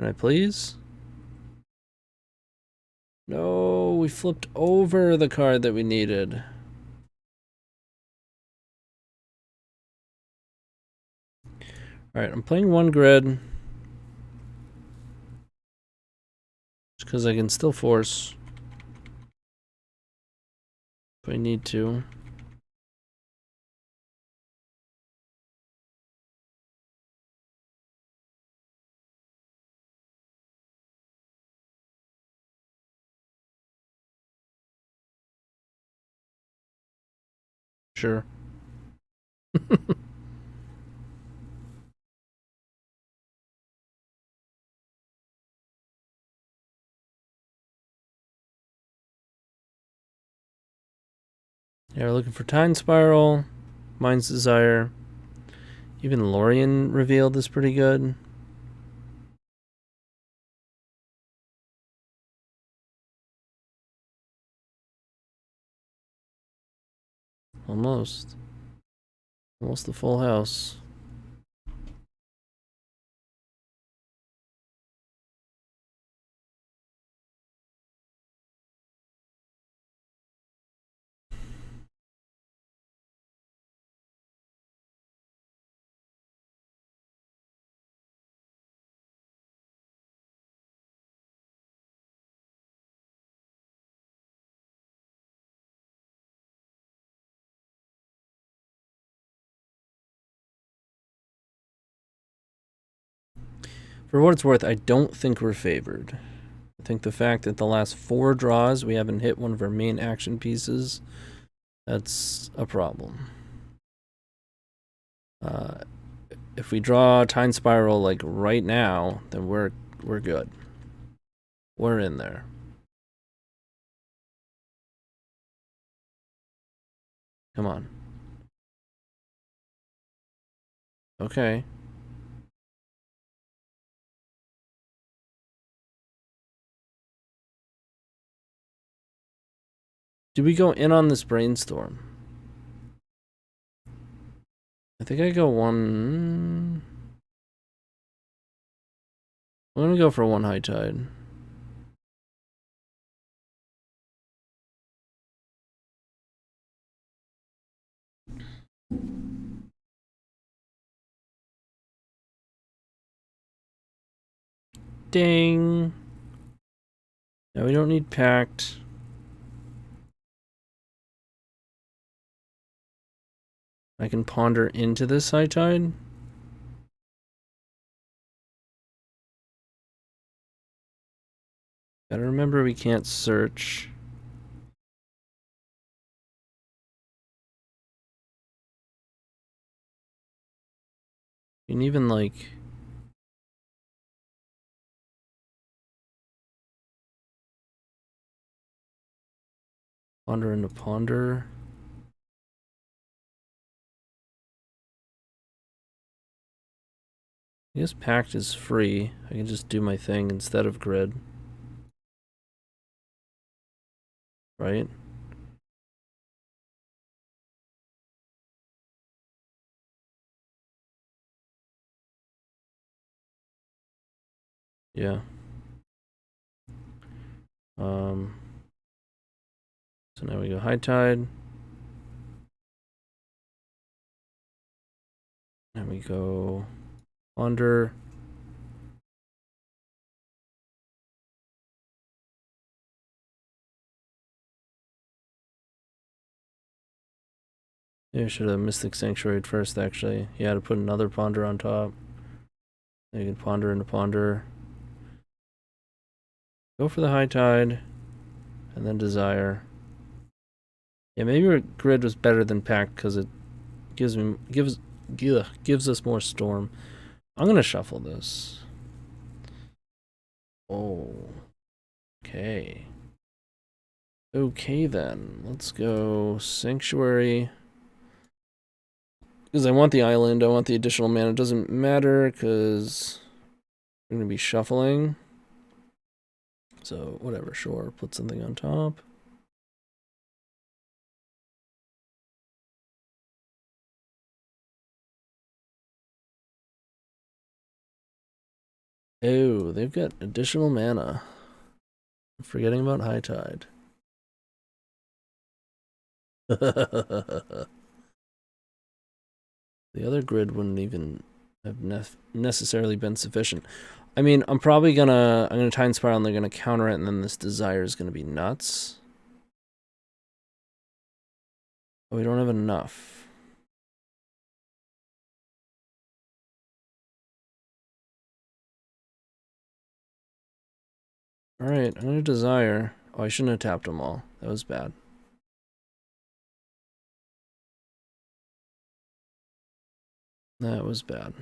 Speaker 1: Can I please? No, we flipped over the card that we needed. Alright, I'm playing one grid. Just because I can still force. If I need to. Sure. Yeah, we're looking for Time Spiral, Mind's Desire. Even Lorien revealed is pretty good. Almost. Almost the full house. For what it's worth, I don't think we're favored. I think the fact that the last 4 draws we haven't hit one of our main action pieces, that's a problem. If we draw Time Spiral like right now, then we're good. We're in there. Come on. Okay. Do we go in on this Brainstorm? I think I go 1... I'm gonna go for 1 High Tide. Ding! Now we don't need Pact. I can ponder into this High Tide. Gotta remember we can't search. You can even like... ponder into ponder. I guess Pact is free. I can just do my thing instead of grid. Right? Yeah. So now we go High Tide. And we go Ponder. Yeah, I should have Mystic Sanctuary first, actually. Yeah, to put another Ponder on top. Then you can Ponder into Ponder. Go for the High Tide. And then Desire. Yeah, maybe our grid was better than Pact because it gives us more Storm. I'm gonna shuffle this. Oh. Okay. Okay then. Let's go Sanctuary. Because I want the island, I want the additional mana. It doesn't matter because we're gonna be shuffling. So whatever, sure. Put something on top. Oh, they've got additional mana. I'm forgetting about High Tide. The other grid wouldn't even have necessarily been sufficient. I mean, I'm gonna Time Spiral and they're gonna counter it, and then this Desire is gonna be nuts. But we don't have enough. Alright, I'm gonna Desire. Oh, I shouldn't have tapped them all. That was bad. That was bad.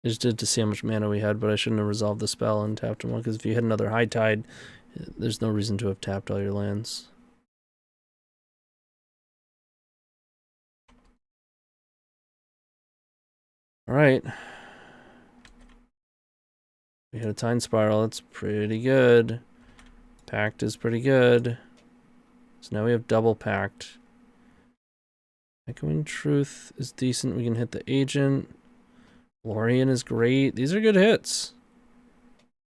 Speaker 1: I just did to see how much mana we had, but I shouldn't have resolved the spell and tapped them all, because if you hit another High Tide, there's no reason to have tapped all your lands. Alright. We hit a Time Spiral, that's pretty good. Pact is pretty good. So now we have double Pact. Echoing Truth is decent, we can hit the Agent. Lorien is great. These are good hits.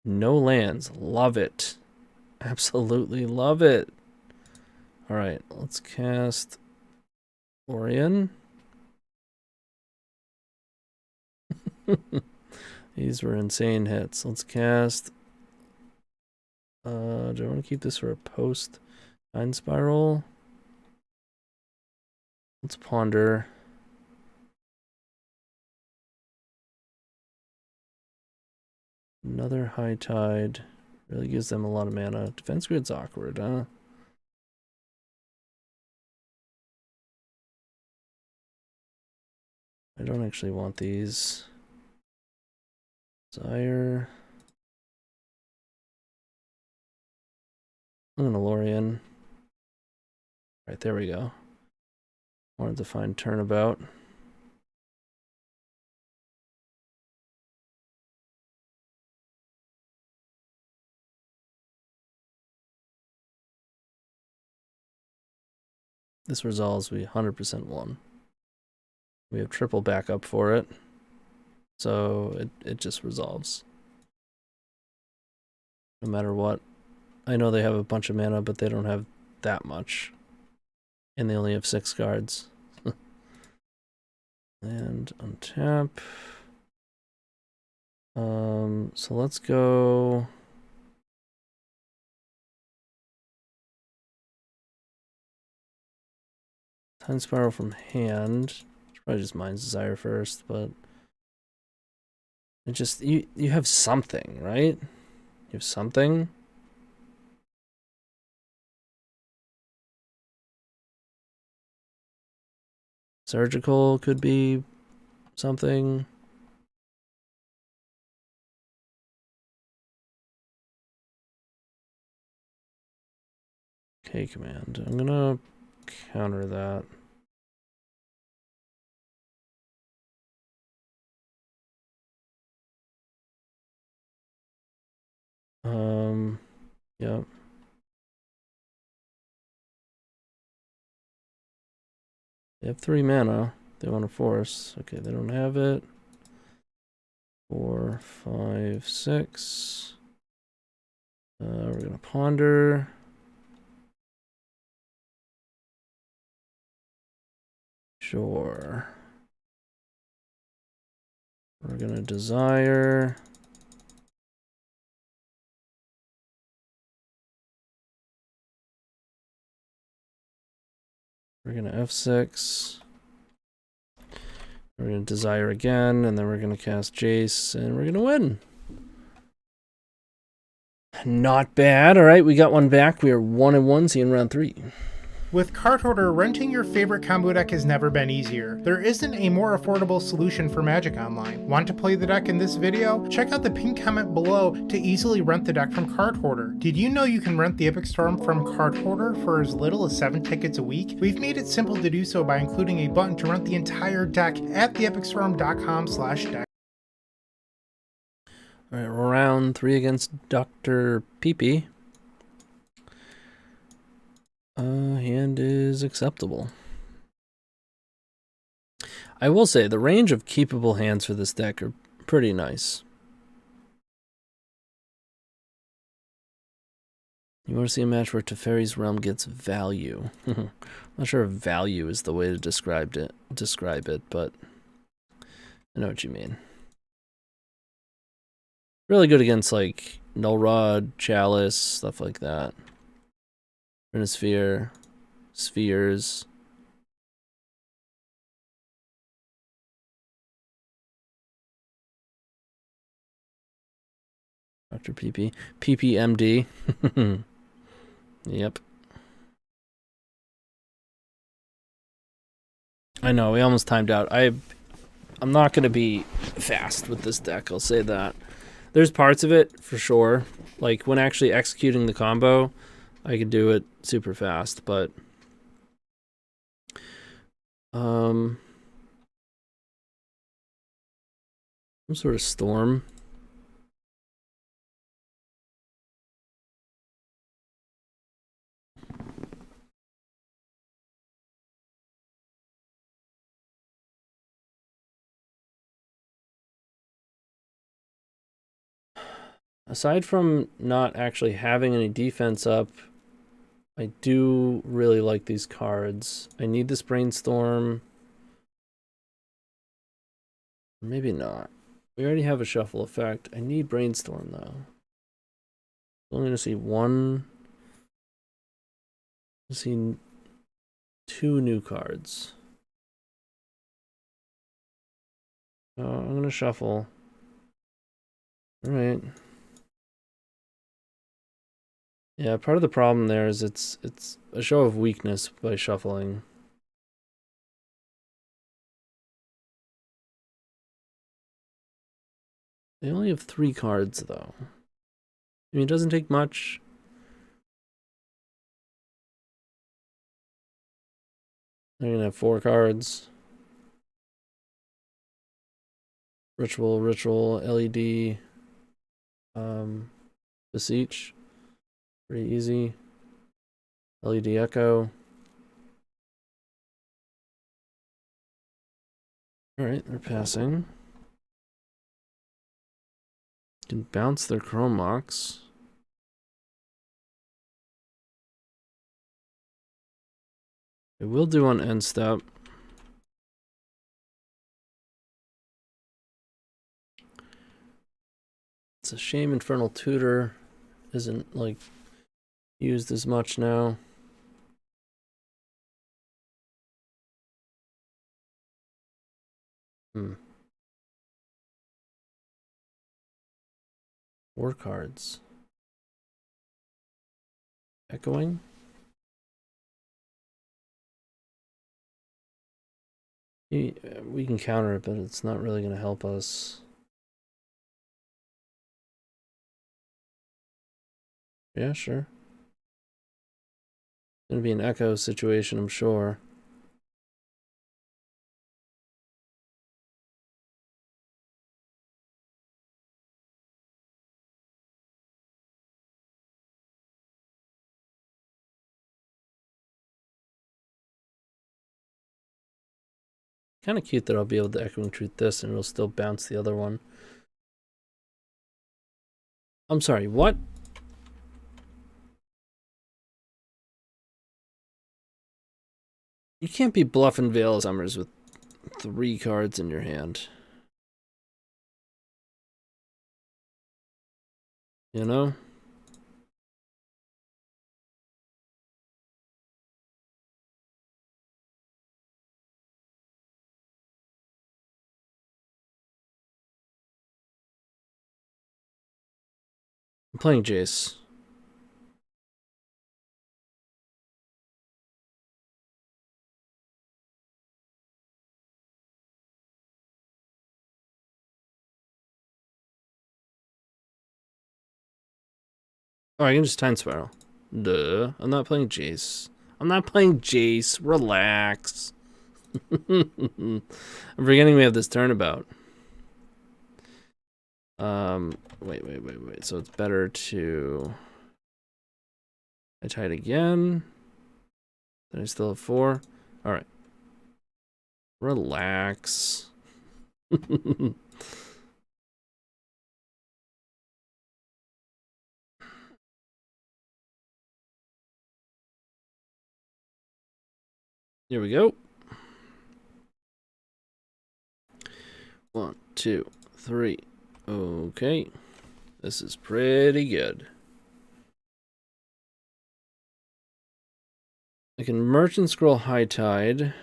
Speaker 1: No lands. Love it. Absolutely love it. Alright, let's cast Lorien. These were insane hits. Let's cast... do I want to keep this for a post Time Spiral? Let's Ponder. Another High Tide. Really gives them a lot of mana. Defense Grid's awkward, huh? I don't actually want these. Desire. I'm gonna Lorien. Right, there we go. Wanted to find Turnabout. This resolves, we 100% won. We have triple backup for it. So it just resolves. No matter what. I know they have a bunch of mana, but they don't have that much. And they only have 6 cards. And untap. So let's go. Time Spiral from hand. Should probably just Mind's Desire first, but it just you have something, right? You have something. Surgical could be something. Okay, command. I'm gonna counter that. Yep. They have 3 mana. They want to force. Okay, they don't have it. 4, 5, 6. We're gonna ponder. Sure. We're gonna desire. We're gonna F6. We're gonna desire again, and then we're gonna cast Jace, and we're gonna win. Not bad. All right, we got one back. We are 1-1, seeing round 3.
Speaker 2: With Card Hoarder, renting your favorite combo deck has never been easier. There isn't a more affordable solution for Magic Online. Want to play the deck in this video? Check out the pinned comment below to easily rent the deck from Card Hoarder. Did you know you can rent the Epic Storm from Card Hoarder for as little as 7 tickets a week? We've made it simple to do so by including a button to rent the entire deck at theepicstorm.com/deck.
Speaker 1: All right, round 3 against Dr. Peepee. Hand is acceptable. I will say the range of keepable hands for this deck are pretty nice. You want to see a match where Teferi's Realm gets value. I'm not sure if value is the way to describe it, but I know what you mean. Really good against like Null Rod, Chalice, stuff like that. Renosphere, Spheres. Dr. PP. PPMD. Yep. I know, we almost timed out. I'm not going to be fast with this deck, I'll say that. There's parts of it, for sure. Like, when actually executing the combo, I could do it super fast, but... some sort of storm. Aside from not actually having any defense up, I do really like these cards. I need this Brainstorm. Maybe not. We already have a shuffle effect. I need Brainstorm, though. I'm only going to see one. I've seen 2 new cards. I'm going to shuffle. All right. Yeah, part of the problem there is it's a show of weakness by shuffling. They only have 3 cards, though. I mean, it doesn't take much. They're gonna have 4 cards. Ritual, LED, Beseech. Pretty easy. LED Echo. Alright, they're passing. Can bounce their Chromox. It will do on end step. It's a shame Infernal Tutor isn't like used as much now. Hmm. 4 cards. Echoing? We can counter it, but it's not really going to help us. Yeah, sure. Gonna be an echo situation, I'm sure. Kind of cute that I'll be able to Echoing Truth this and it'll still bounce the other one. I'm sorry, what? You can't be bluffing Veil of Summers with 3 cards in your hand. You know? I'm playing Jace. Oh, I can just Time Spiral. Duh. I'm not playing Jace. I'm not playing Jace. Relax. I'm forgetting we have this turnabout. Wait. So it's better to... I tied again. Then I still have 4. Alright. Relax. Here we go. 1, 2, 3. Okay. This is pretty good. I can Merchant Scroll High Tide,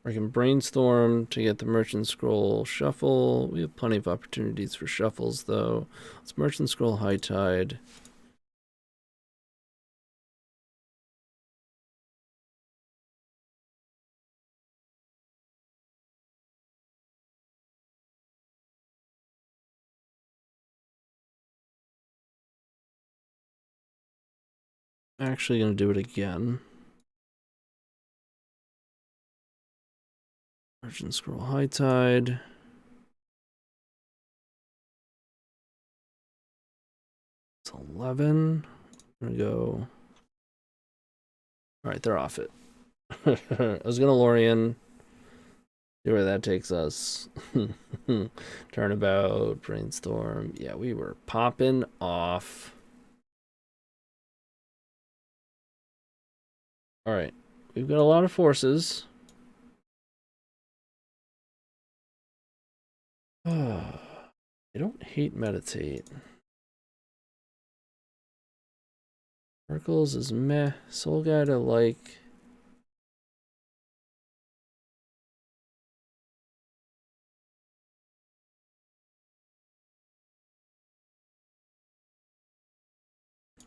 Speaker 1: or I can Brainstorm to get the Merchant Scroll Shuffle. We have plenty of opportunities for shuffles, though. Let's Merchant Scroll High Tide. Actually gonna do it again. Merchant Scroll High Tide. It's 11. I'm gonna go. Alright, they're off it. I was gonna Lorien. See where that takes us. Turnabout, Brainstorm. Yeah, we were popping off. Alright. We've got a lot of forces. I don't hate Meditate. Oracles is meh. Soul Guide I like.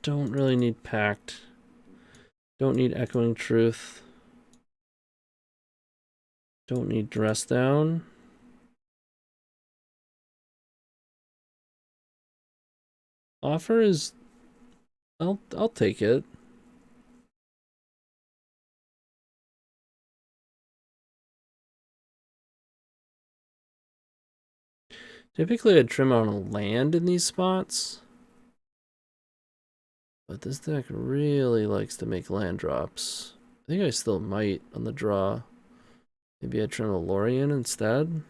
Speaker 1: Don't really need Pact. Don't need Echoing Truth. Don't need Dress Down. Offer is... I'll take it. Typically I'd trim on a land in these spots. But this deck really likes to make land drops. I think I still might on the draw. Maybe I'd trim a Lorien instead.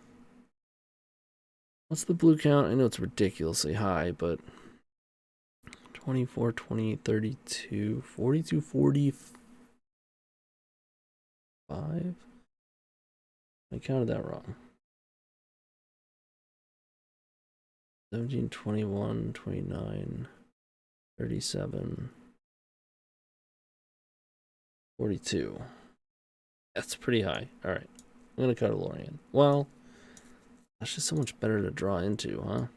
Speaker 1: What's the blue count? I know it's ridiculously high, but 24, 20, 32, 42, 45? I counted that wrong. 17, 21, 29, 37, 42. That's pretty high. All right. I'm going to cut a Lorien. Well, that's just so much better to draw into, huh?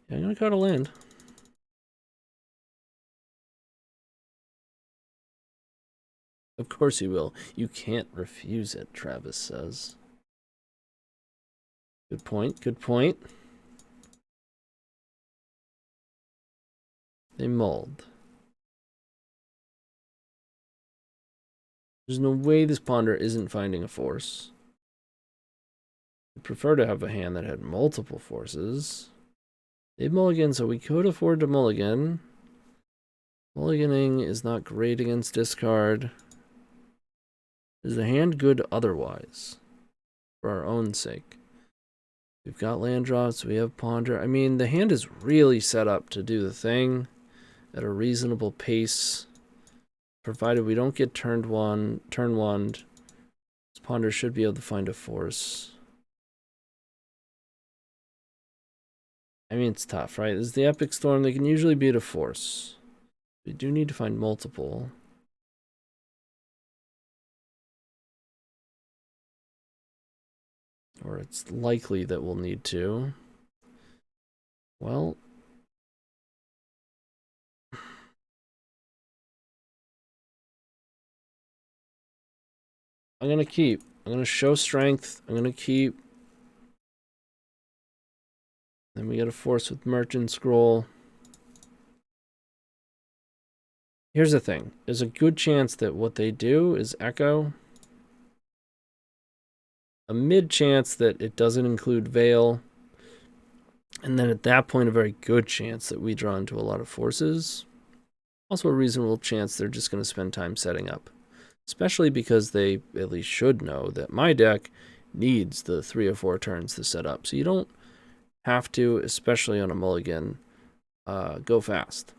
Speaker 1: Yeah, I'm going to cut a land. Of course you will. You can't refuse it, Travis says. Good point. Good point. They mulled. There's no way this ponder isn't finding a force. I'd prefer to have a hand that had multiple forces. They've mulliganed, so we could afford to mulligan. Mulliganing is not great against discard. Is the hand good otherwise? For our own sake. We've got land drops, we have ponder. I mean, the hand is really set up to do the thing at a reasonable pace. Provided we don't get turn one, this ponder should be able to find a force. I mean, it's tough, right? This is the Epic Storm. They can usually beat a force. We do need to find multiple. Or it's likely that we'll need to. Well, I'm going to keep. I'm going to show strength. I'm going to keep. Then we get a force with Merchant Scroll. Here's the thing. There's a good chance that what they do is echo. A mid chance that it doesn't include Veil. And then at that point, a very good chance that we draw into a lot of forces. Also a reasonable chance they're just going to spend time setting up. Especially because they at least should know that my deck needs the 3 or 4 turns to set up. So you don't have to, especially on a mulligan, go fast.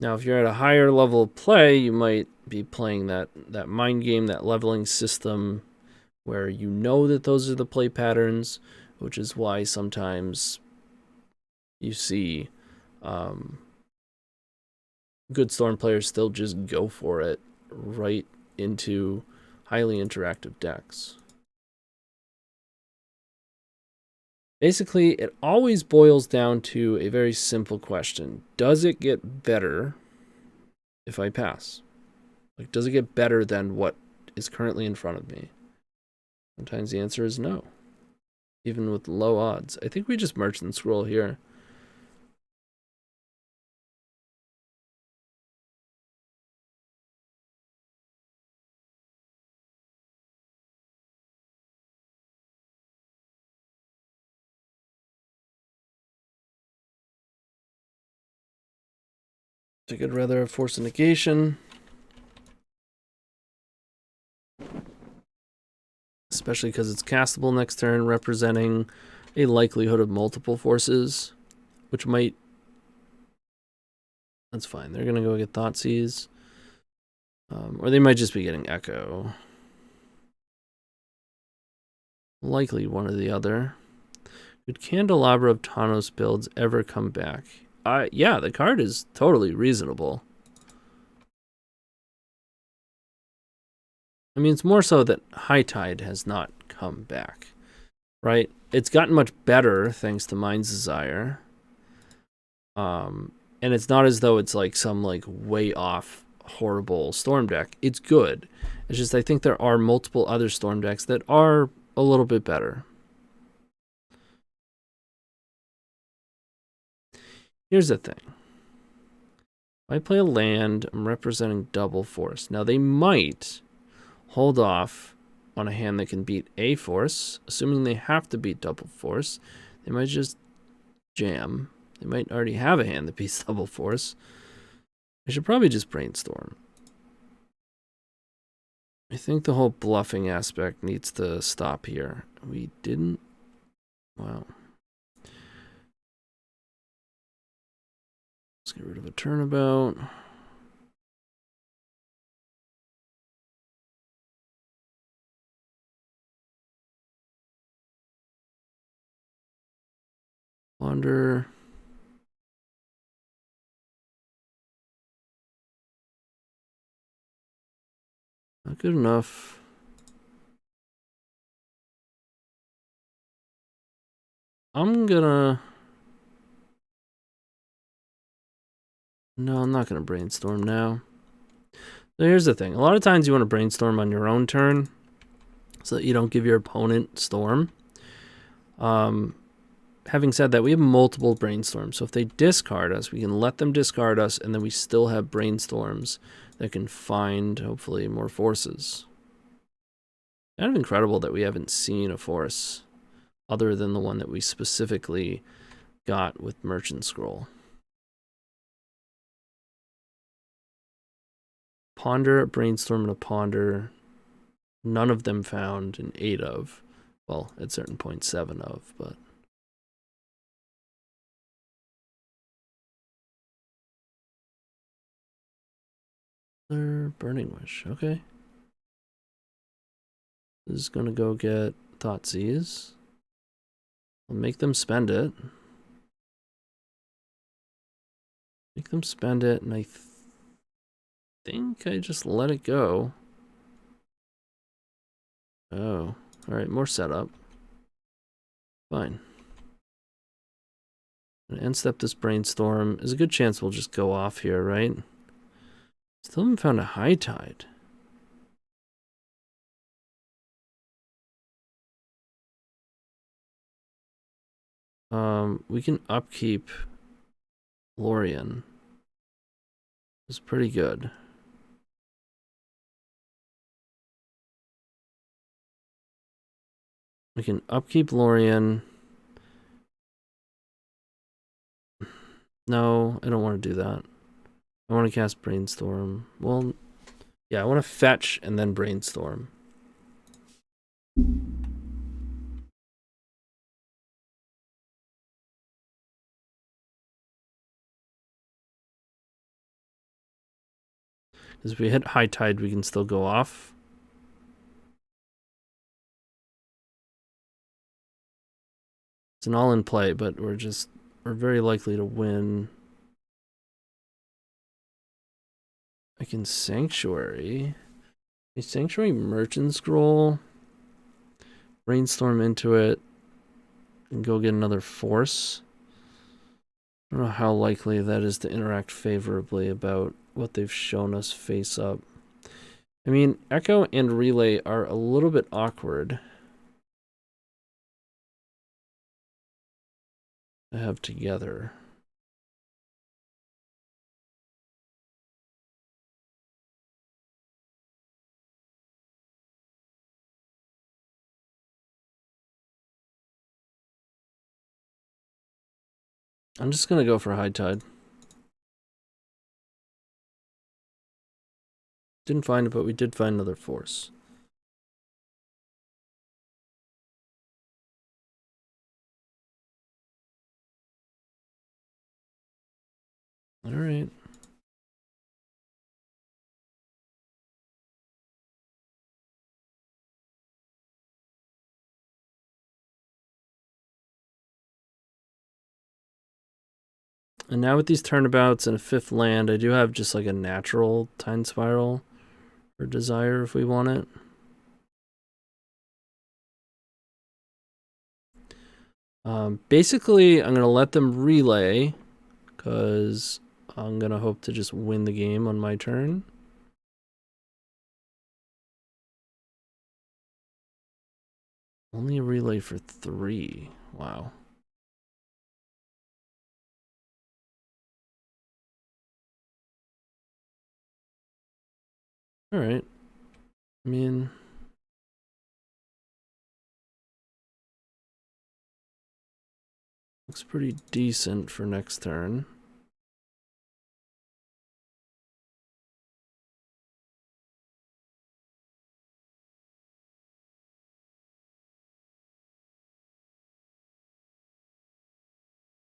Speaker 1: Now, if you're at a higher level of play, you might be playing that mind game, that leveling system, where you know that those are the play patterns, which is why sometimes you see good Storm players still just go for it right into highly interactive decks. Basically, it always boils down to a very simple question. Does it get better if I pass? Like, does it get better than what is currently in front of me? Sometimes the answer is no, even with low odds. I think we just Merchant Scroll here. I think I'd rather have Force of Negation. Especially because it's castable next turn, representing a likelihood of multiple forces, which might... That's fine. They're going to go get Thoughtseize. Or they might just be getting Echo. Likely one or the other. Could Candelabra of Tawnos builds ever come back? Yeah, the card is totally reasonable. I mean, it's more so that High Tide has not come back, right? It's gotten much better thanks to Mind's Desire. And it's not as though it's like some like way off horrible Storm deck. It's good. It's just I think there are multiple other Storm decks that are a little bit better. Here's the thing. If I play a land, I'm representing double force. Now they might hold off on a hand that can beat a force, assuming they have to beat double force. They might just jam. They might already have a hand that beats double force. I should probably just brainstorm. I think the whole bluffing aspect needs to stop here. We didn't. Wow. Let's get rid of a turnabout. Wander. Not good enough. I'm gonna... No, I'm not gonna brainstorm now. So here's the thing. A lot of times you want to brainstorm on your own turn so that you don't give your opponent storm. Having said that, we have multiple brainstorms. So if they discard us, we can let them discard us, and then we still have brainstorms that can find, hopefully, more forces. Kind of incredible that we haven't seen a force other than the one that we specifically got with Merchant Scroll. Ponder, brainstorm, and a ponder. None of them found, and 8 of. Well, at certain points, 7 of, but... Burning Wish, okay. This is gonna go get Thoughtseize. I'll make them spend it. Make them spend it, and I think I just let it go. Oh, alright, more setup. Fine. End step this brainstorm. There's a good chance we'll just go off here, right? Still haven't found a high tide. We can upkeep Lorien. It's pretty good. We can upkeep Lorien. No, I don't want to do that. I want to cast Brainstorm. Well, yeah, I want to fetch and then Brainstorm. Because if we hit High Tide, we can still go off. It's an all in play, but we're very likely to win. I can Sanctuary. A Sanctuary Merchant Scroll. Brainstorm into it. And go get another force. I don't know how likely that is to interact favorably about what they've shown us face up. I mean, Echo and Relay are a little bit awkward to have together. I'm just going to go for High Tide. Didn't find it, but we did find another force. All right. And now with these turnabouts and a 5th land, I do have just like a natural Time Spiral or Desire if we want it. Basically, I'm going to let them relay because I'm going to hope to just win the game on my turn. Only a relay for 3. Wow. All right. I mean, looks pretty decent for next turn.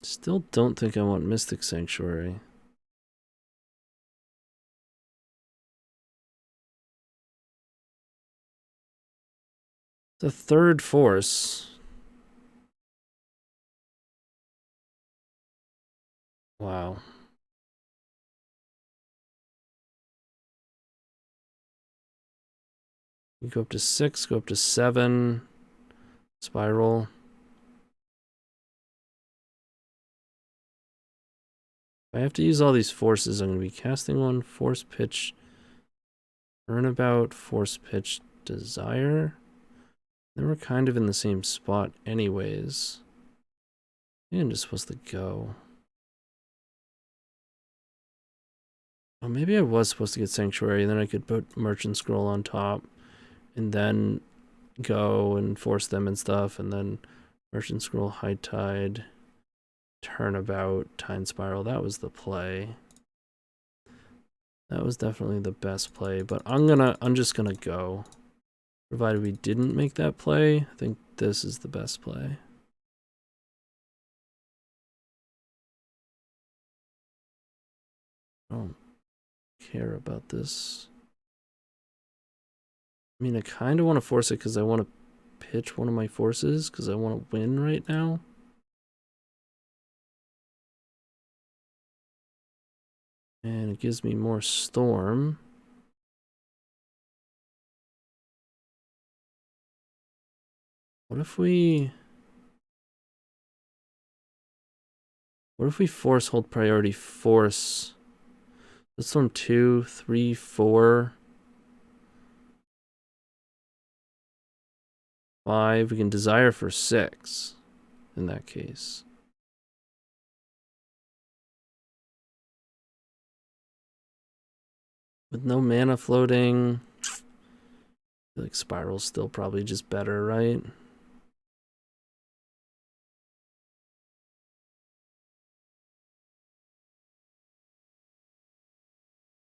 Speaker 1: Still don't think I want Mystic Sanctuary. The third force. Wow. You go up to 6, go up to 7. Spiral. If I have to use all these forces, I'm going to be casting one, Force Pitch, Turnabout, Force Pitch, Desire. They were kind of in the same spot anyways. I think I'm just supposed to go. Oh, maybe I was supposed to get Sanctuary, and then I could put Merchant Scroll on top, and then go and force them and stuff, and then Merchant Scroll, High Tide, Turnabout, Time Spiral. That was the play. That was definitely the best play, but I'm just gonna go. Provided we didn't make that play, I think this is the best play. I don't care about this. I mean, I kind of want to force it because I want to pitch one of my forces because I want to win right now. And it gives me more storm. What if we force hold priority force? Let's storm 2, 3, 4, 5. We can desire for 6 in that case. With no mana floating, I feel like Spiral's still probably just better, right?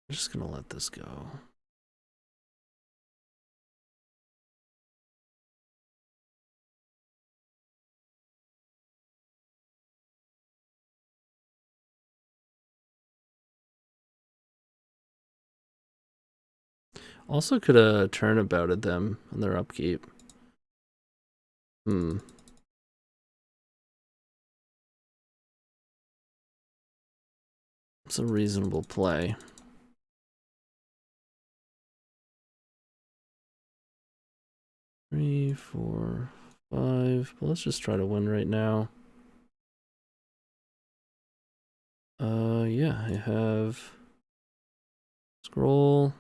Speaker 1: I'm just gonna let this go. Also could have turnabouted them on their upkeep. It's a reasonable play. 3, 4, 5. But let's just try to win right now. Yeah, I have scroll.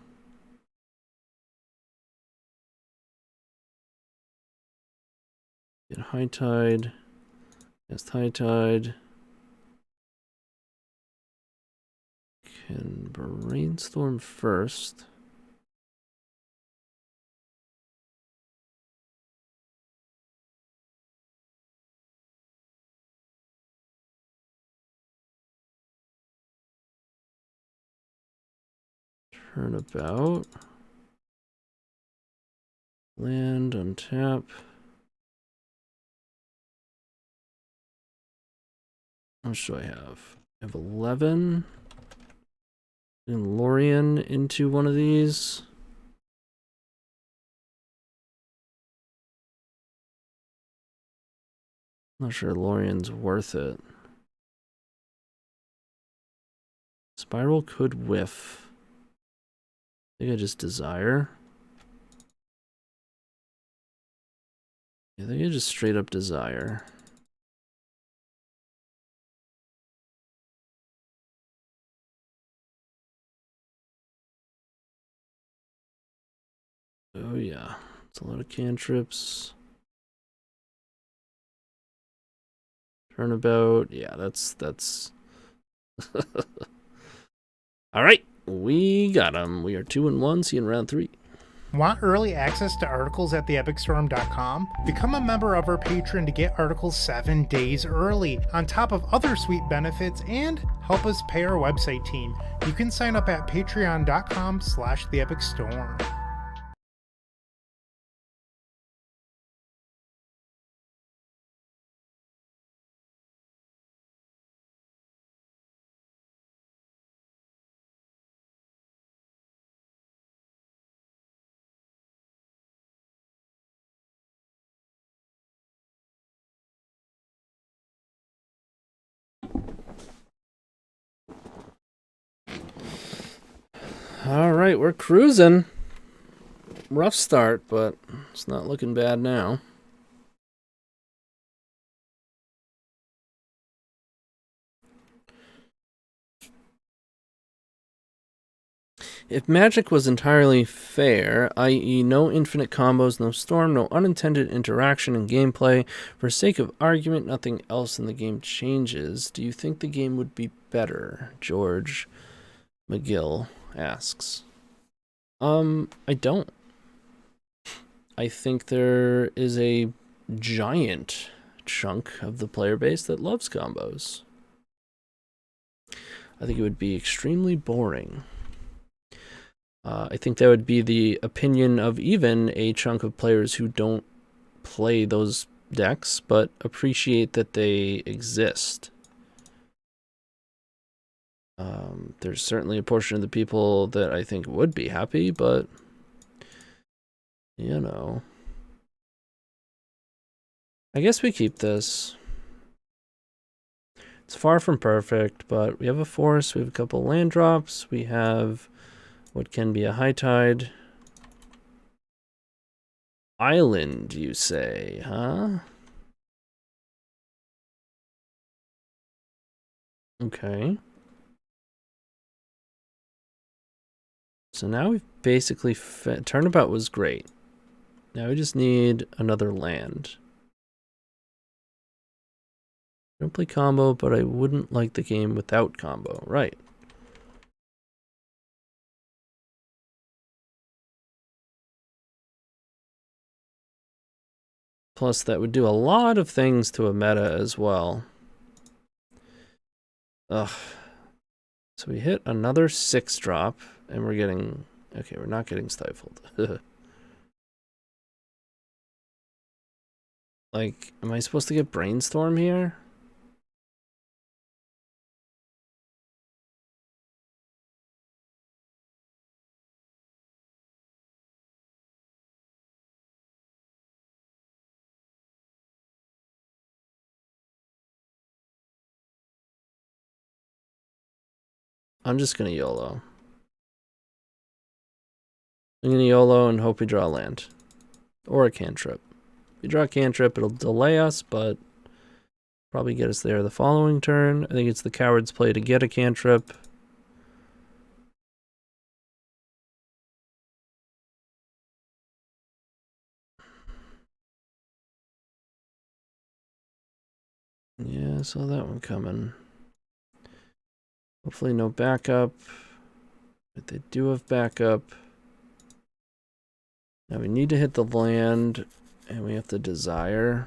Speaker 1: Get High Tide. Cast High Tide. Can Brainstorm first. Turnabout. Land, untap. How much do I have? I have 11. And Lorien into one of these. Not sure Lorien's worth it. Spiral could whiff. I think I just desire. I think I just straight up desire. Oh yeah, it's a lot of cantrips. Turnabout, yeah, that's. All right, we got him. We are 2-1. See you in round 3.
Speaker 2: Want early access to articles at theepicstorm.com? Become a member of our Patreon to get articles 7 days early, on top of other sweet benefits, and help us pay our website team. You can sign up at patreon.com/theepicstorm.
Speaker 1: All right, we're cruising. Rough start, but it's not looking bad now. If Magic was entirely fair, i.e. no infinite combos, no storm, no unintended interaction in gameplay, for sake of argument, nothing else in the game changes, do you think the game would be better? George McGill asks. I don't. I think there is a giant chunk of the player base that loves combos. I think it would be extremely boring. I think that would be the opinion of even a chunk of players who don't play those decks, but appreciate that they exist. There's certainly a portion of the people that I think would be happy, but, you know. I guess we keep this. It's far from perfect, but we have a forest, we have a couple land drops, we have what can be a high tide. Island, you say, huh? Okay. So now we've basically Turnabout was great. Now we just need another land. I don't play combo, but I wouldn't like the game without combo. Right. Plus, that would do a lot of things to a meta as well. Ugh. So we hit another 6-drop, and we're getting... Okay, we're not getting stifled. Like, am I supposed to get Brainstorm here? I'm just gonna YOLO. I'm gonna YOLO and hope we draw a land. Or a cantrip. If we draw a cantrip, it'll delay us, but probably get us there the following turn. I think it's the coward's play to get a cantrip. Yeah, I saw that one coming. Hopefully no backup. But they do have backup. Now we need to hit the land, and we have to desire.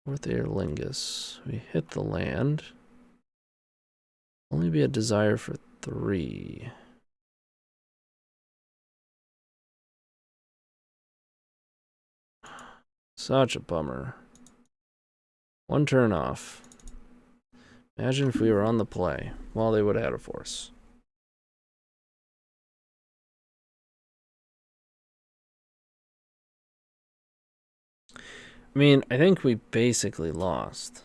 Speaker 1: Fourth Aerlingus. We hit the land. Only be a desire for 3. Such a bummer. 1 turn off. Imagine if we were on the play. Well, they would have had a force. I mean, I think we basically lost.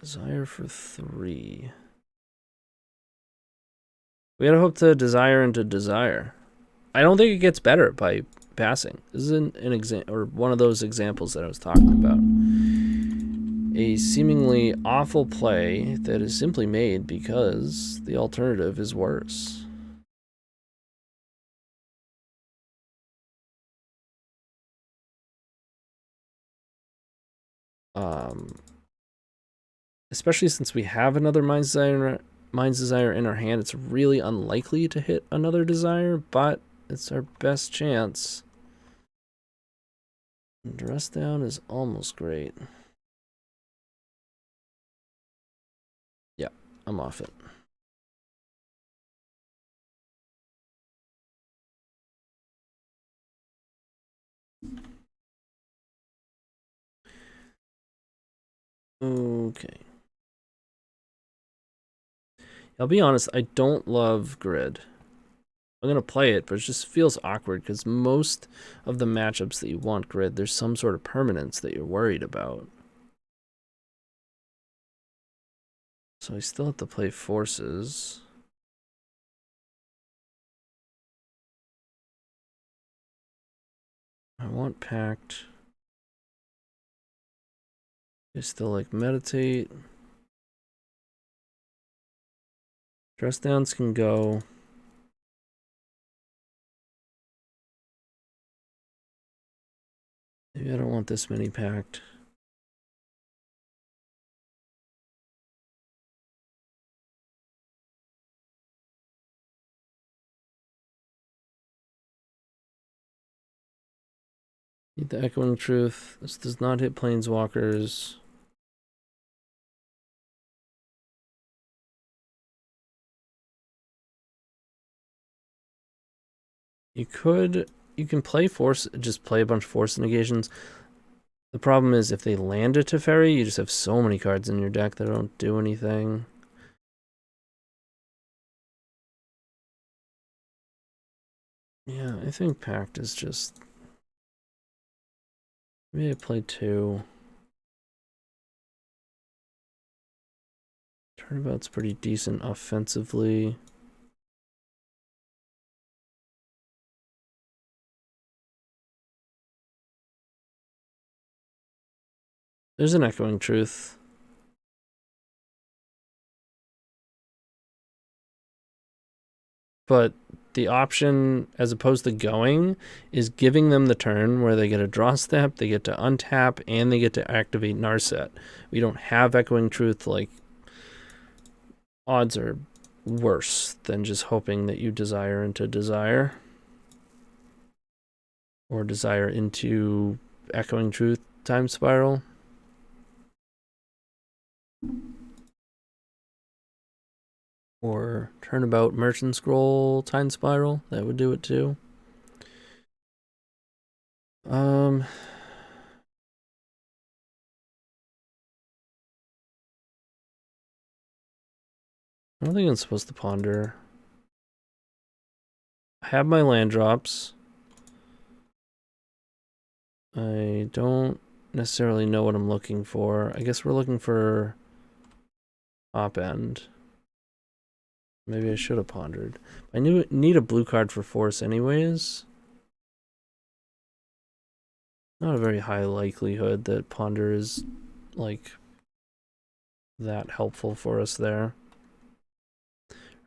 Speaker 1: Desire for 3. We gotta hope to desire into desire. I don't think it gets better by passing. This isn't an example or one of those examples that I was talking about. a seemingly awful play that is simply made because the alternative is worse. Especially since we have another Mind's Desire in our hand, it's really unlikely to hit another Desire, but it's our best chance. And Dress Down is almost great. Yeah, I'm off it. Okay. I'll be honest, I don't love Grid. I'm going to play it, but it just feels awkward because most of the matchups that you want Grid, there's some sort of permanence that you're worried about. So I still have to play Forces. I want Pact. I still like Meditate. Dress Downs can go. Maybe I don't want this many Pact. Need the Echoing Truth. This does not hit Planeswalkers. You can play Force, just play a bunch of Force negations. The problem is if they land a Teferi, you just have so many cards in your deck that don't do anything. Yeah, I think Pact is just... Maybe I play 2. Turnabout's pretty decent offensively. There's an Echoing Truth. But the option, as opposed to going, is giving them the turn where they get a draw step, they get to untap, and they get to activate Narset. We don't have Echoing Truth. Like, odds are worse than just hoping that you desire into Desire. Or Desire into Echoing Truth Time Spiral. Or Turnabout Merchant Scroll Time Spiral. That would do it too. I don't think I'm supposed to ponder. I have my land drops. I don't necessarily know what I'm looking for. I guess we're looking for top end. Maybe I should have pondered. I need a blue card for Force anyways. Not a very high likelihood that ponder is like that helpful for us there.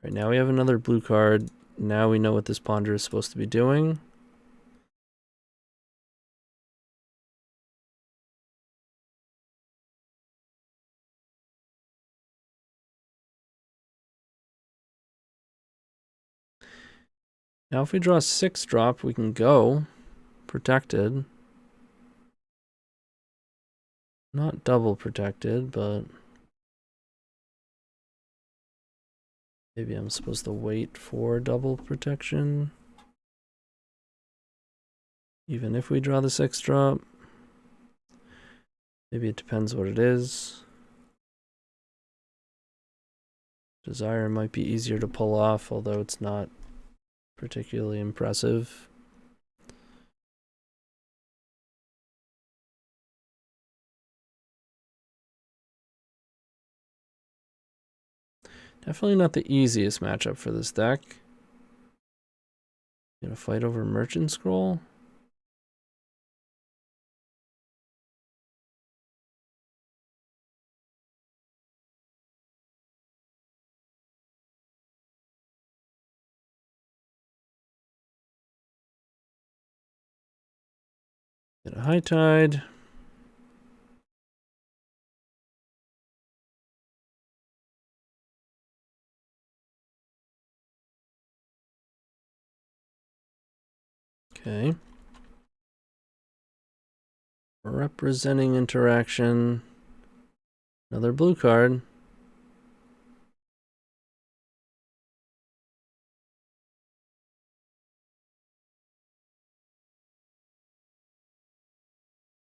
Speaker 1: Right now we have another blue card. Now we know what this ponder is supposed to be doing. Now if we draw a 6-drop, we can go protected. Not double protected, but maybe I'm supposed to wait for double protection. Even if we draw the 6-drop. Maybe it depends what it is. Desire might be easier to pull off, although it's not particularly impressive. Definitely not the easiest matchup for this deck. Gonna fight over Merchant Scroll. Get a high tide. Okay. Representing interaction. Another blue card.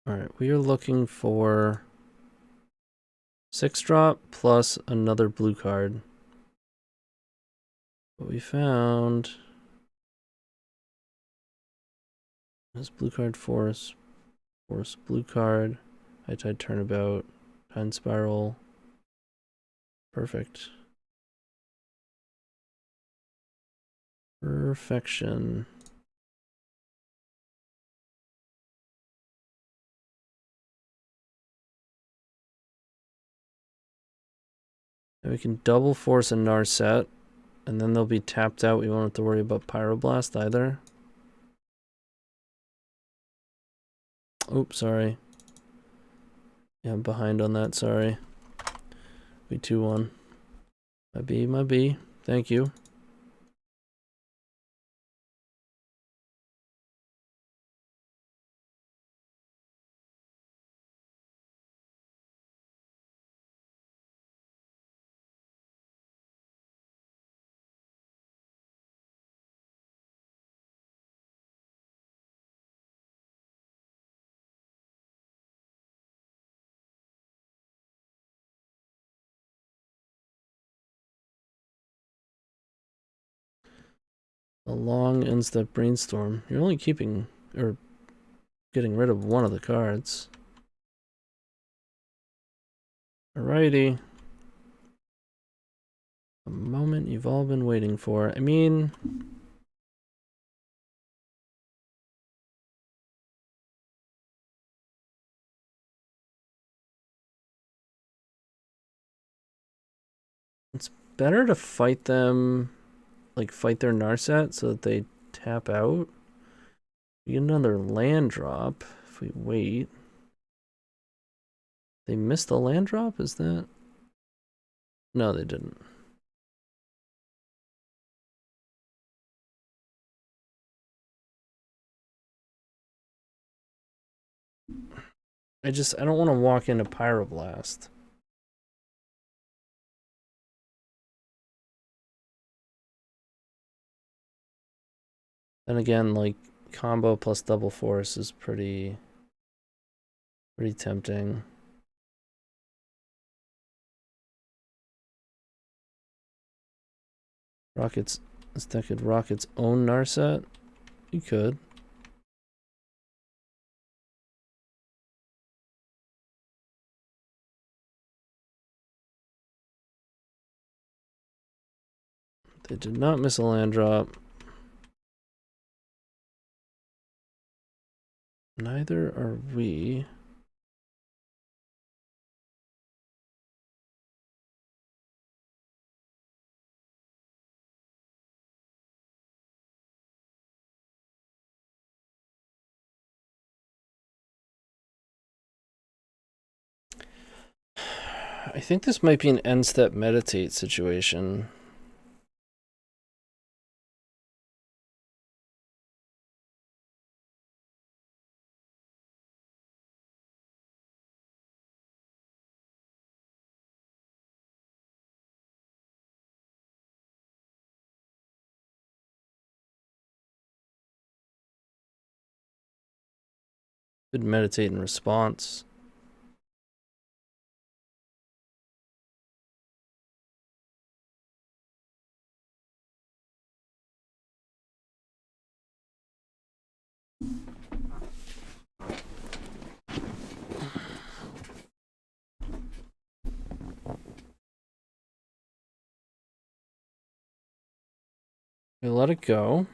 Speaker 1: Alright, we are looking for 6-drop plus another blue card. What we found is blue card force, blue card, high tide turnabout, time spiral. Perfect. Perfection. And we can double force a Narset, and then they'll be tapped out. We won't have to worry about Pyroblast either. Oops, sorry. Yeah, I'm behind on that, sorry. We 2-1. My B. Thank you. A long end-step Brainstorm. You're only keeping, or getting rid of one of the cards. Alrighty. A moment you've all been waiting for. I mean... it's better to fight them... like, fight their Narset so that they tap out. We get another land drop if we wait. They missed the land drop? Is that... no, they didn't. I don't want to walk into Pyroblast. Then again, like, combo plus double force is pretty tempting. Rocket's... this deck could Rocket's own Narset? You could. They did not miss a land drop. Neither are we. I think this might be an end step meditate situation. Could meditate in response. We let it go.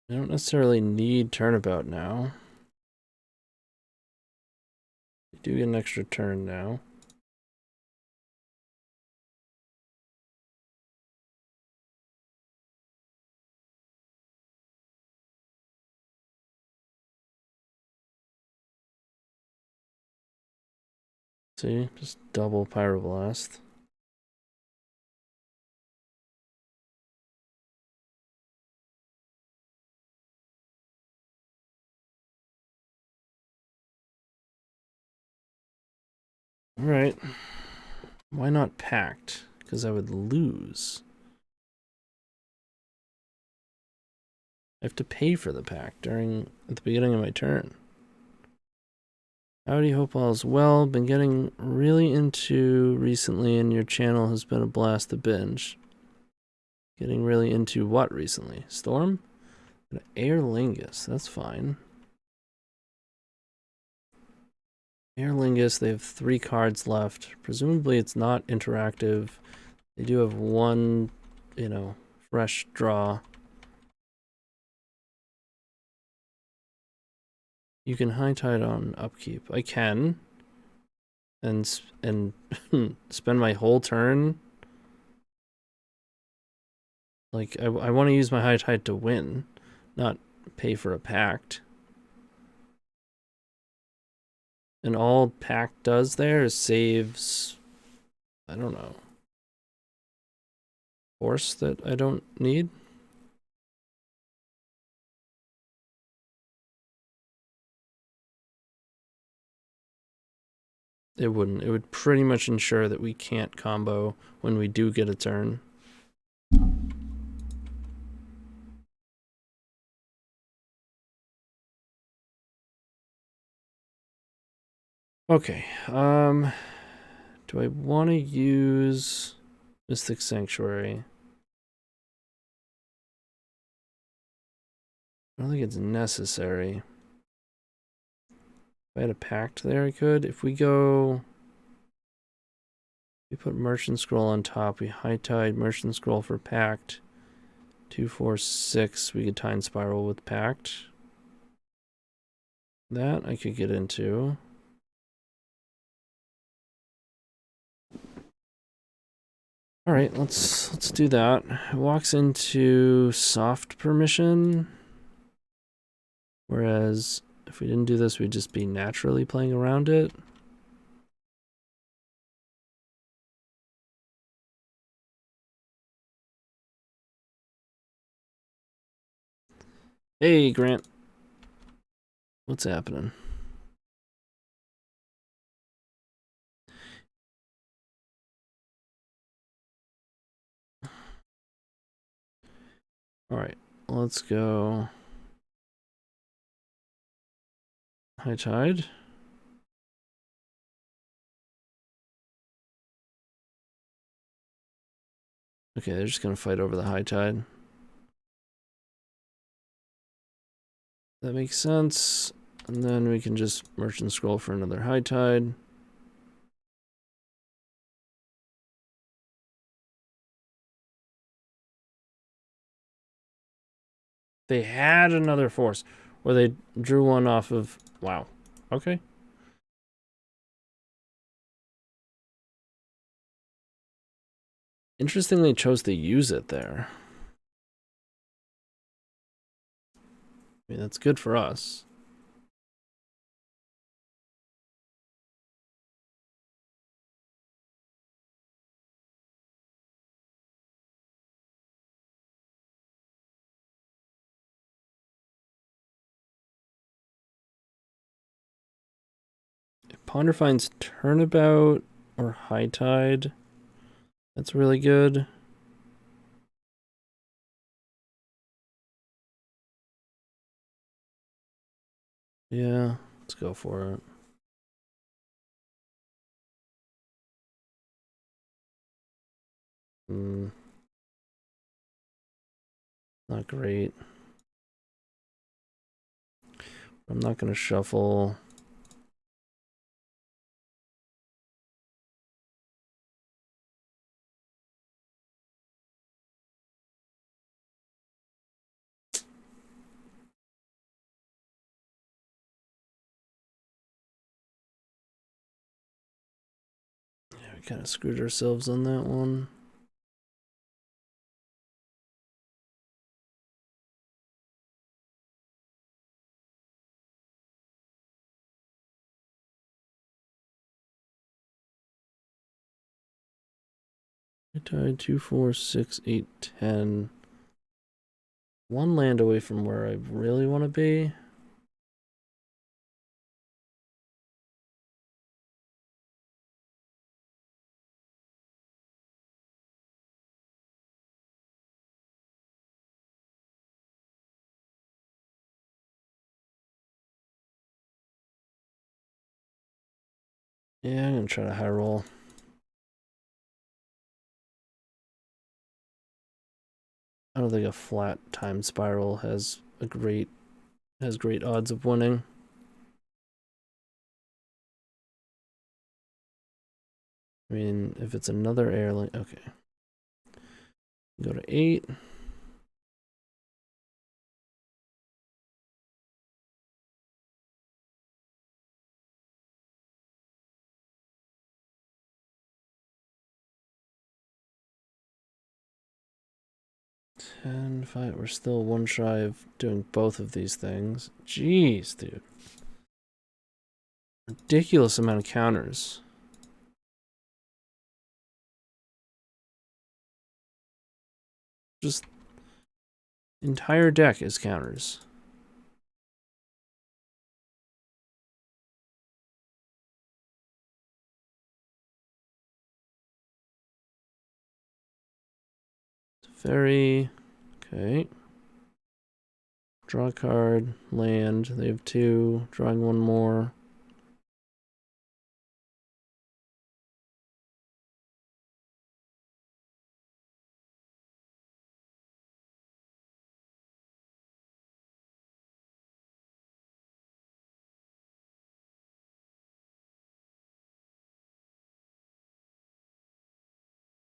Speaker 1: I don't necessarily need turnabout now. I do get an extra turn now. See, just double Pyroblast. Alright. Why not Pact? Because I would lose. I have to pay for the Pact at the beginning of my turn. Howdy, hope all's well. Been getting really into recently, and your channel has been a blast to binge. Getting really into what recently? Storm? Air Lingus, that's fine. Air Lingus, they have 3 cards left. Presumably it's not interactive. They do have one, fresh draw. You can high tide on upkeep. I can. And spend my whole turn. Like, I want to use my high tide to win, not pay for a pact. And all pact does there is saves, I don't know, force that I don't need. It wouldn't. It would pretty much ensure that we can't combo when we do get a turn. Okay, do I want to use Mystic Sanctuary? I don't think it's necessary. If I had a pact there, I could. If we put Merchant Scroll on top, we high tide Merchant Scroll for pact. 2, 4, 6, we could Time Spiral with pact. That I could get into. All right, let's do that. It walks into soft permission, whereas if we didn't do this, we'd just be naturally playing around it. Hey, Grant. What's happening? All right, let's go. High tide. Okay, they're just gonna fight over the high tide. That makes sense. And then we can just Merchant Scroll for another high tide. They had another force, or they drew one off of. Wow. Okay. Interesting they chose to use it there. I mean, that's good for us. Ponder finds Turnabout or High Tide. That's really good. Yeah, let's go for it. Not great. I'm not going to shuffle. kind of screwed ourselves on that one. I tied 2, 4, 6, 8, 10. One land away from where I really want to be. Yeah, I'm gonna try to high roll. I don't think a flat time spiral has great odds of winning. I mean, if it's another airline, okay. Go to 8. And 5. We're still one shy of doing both of these things. Jeez, dude. Ridiculous amount of counters. Just entire deck is counters. Very okay. Draw a card, land. They have 2. Drawing one more.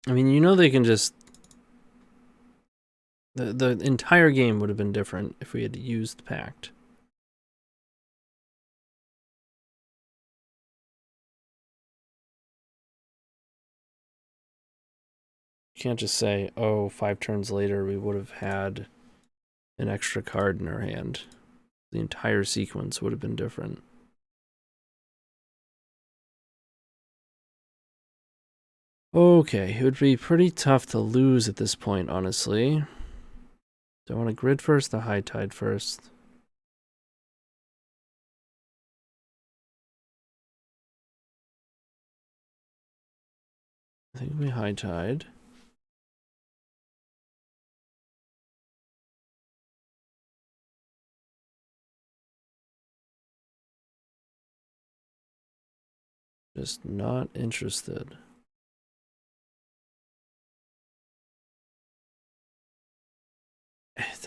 Speaker 1: I mean, you know they can just... The entire game would have been different if we had used Pact. You can't just say, oh, 5 turns later we would have had an extra card in our hand. The entire sequence would have been different. Okay, it would be pretty tough to lose at this point, honestly. Do I want to grid first or high tide first? I think we high tide. Just not interested.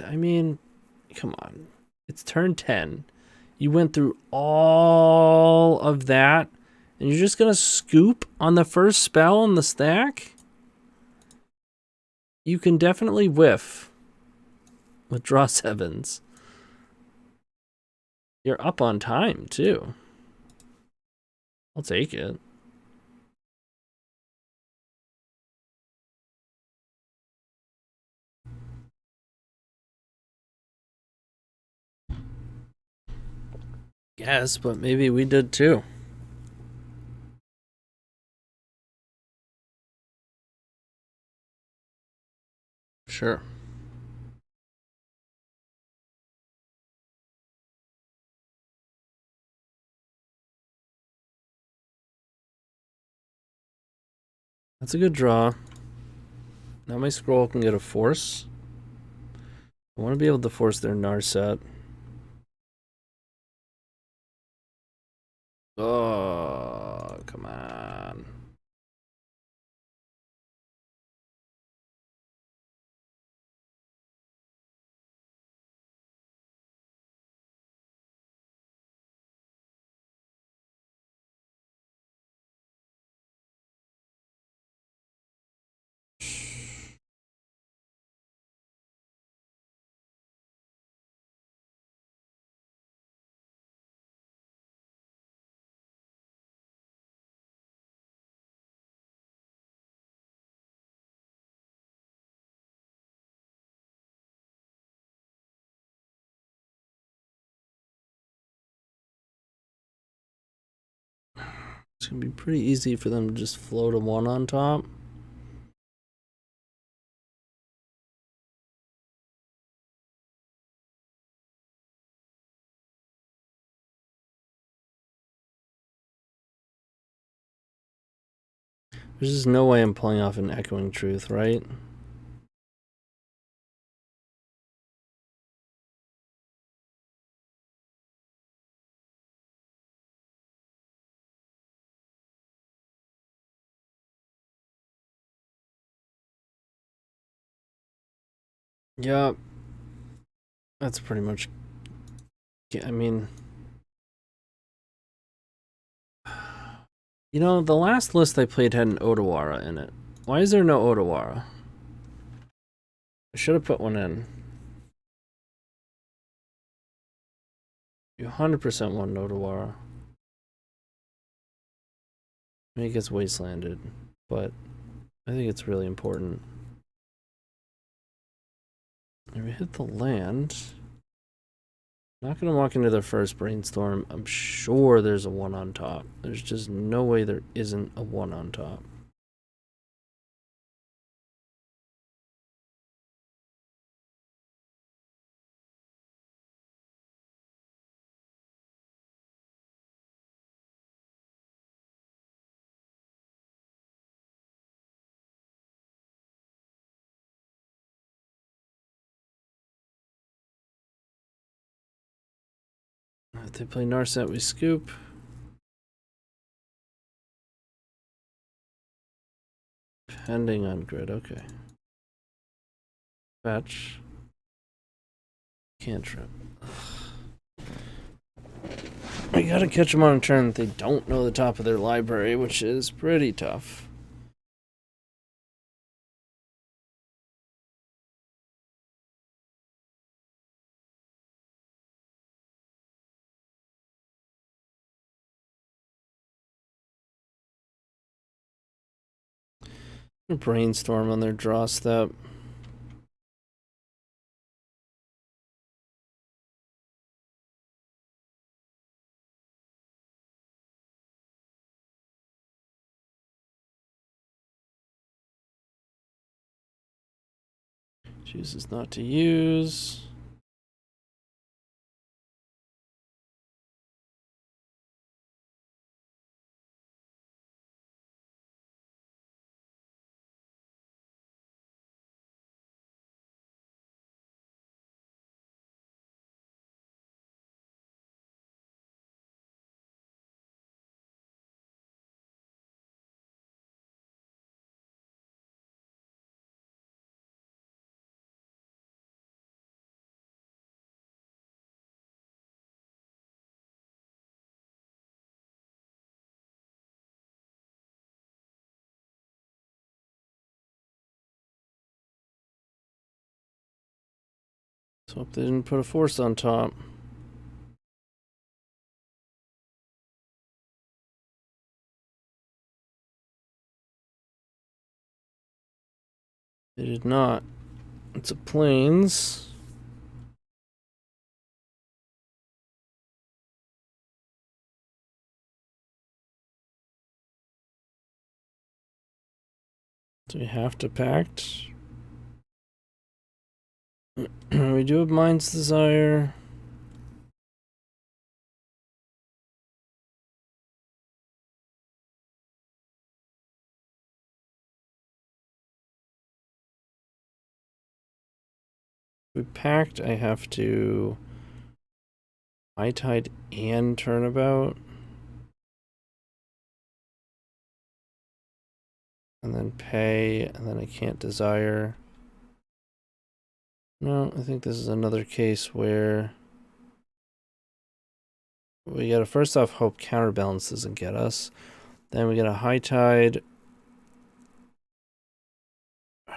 Speaker 1: I mean, come on. It's turn 10. You went through all of that, and you're just going to scoop on the first spell in the stack? You can definitely whiff with draw 7s. You're up on time, too. I'll take it. Yes, but maybe we did too. Sure. That's a good draw. Now my scroll can get a force. I want to be able to force their Narset. Oh, come on. going to be pretty easy for them to just float a 1 on top. There's just no way I'm pulling off an Echoing Truth, right? Yep. That's pretty much... I mean... You know, the last list I played had an Odawara in it. Why is there no Odawara? I should have put one in. You 100% want Odawara. I mean, it gets wastelanded, but I think it's really important. And we hit the land. Not going to walk into their first Brainstorm. I'm sure there's a 1 on top. There's just no way there isn't a 1 on top. If they play Narset, we scoop. Pending on grid, okay. Fetch. Cantrip. We gotta catch them on a turn that they don't know the top of their library, which is pretty tough. Brainstorm on their draw step. Chooses not to use. So hope they didn't put a force on top. They did not. It's a plains. So we have to pact. We do have Mind's Desire. We packed, I have to High Tide and Turnabout. And then pay, and then I can't desire. No, I think this is another case where we gotta first off hope Counterbalance doesn't get us. Then we get a High Tide. I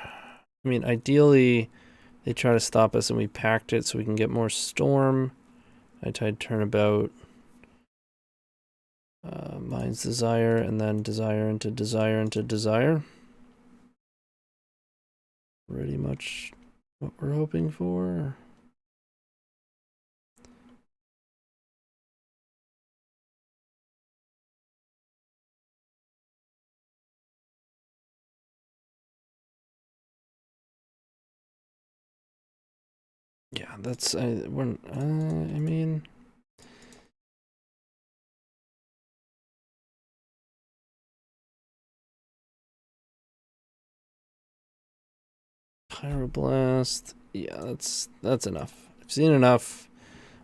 Speaker 1: mean, ideally, they try to stop us and we packed it so we can get more Storm. High Tide Turnabout. Mind's Desire, and then Desire into Desire into Desire. Pretty much what we're hoping for. Yeah, that's I mean, Pyroblast. Yeah, that's enough. I've seen enough.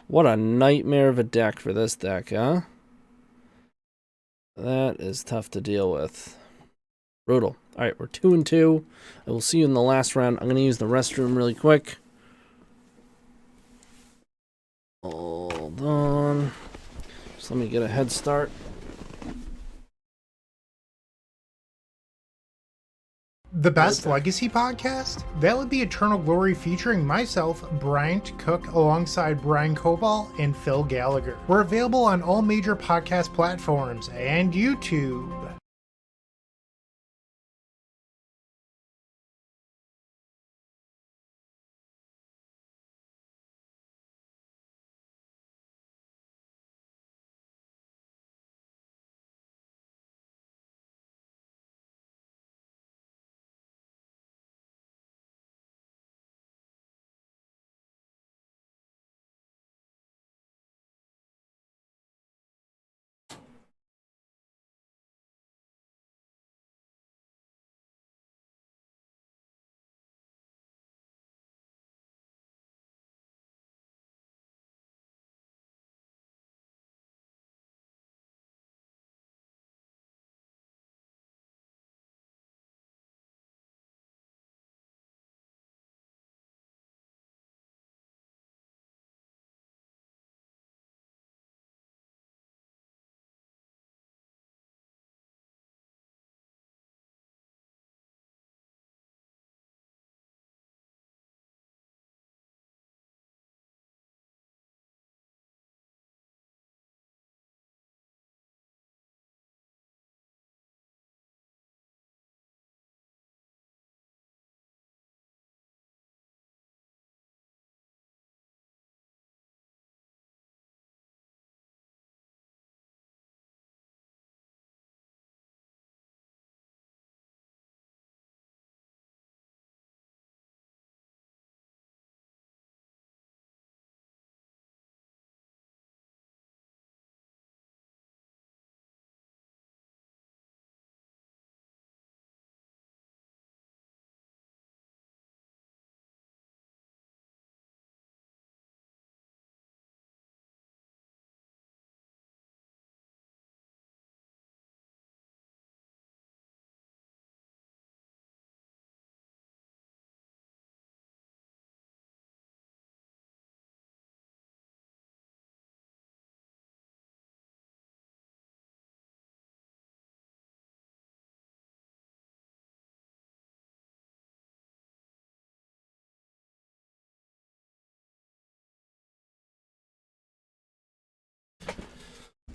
Speaker 1: What a nightmare of a deck for this deck, huh? That is tough to deal with. Brutal. All right, we're 2-2. I will see you in the last round. I'm gonna use the restroom really quick. Hold on. Just let me get a head start.
Speaker 2: The best legacy podcast? That would be Eternal Glory featuring myself, Bryant Cook, alongside Brian Cobal and Phil Gallagher. We're available on all major podcast platforms and YouTube.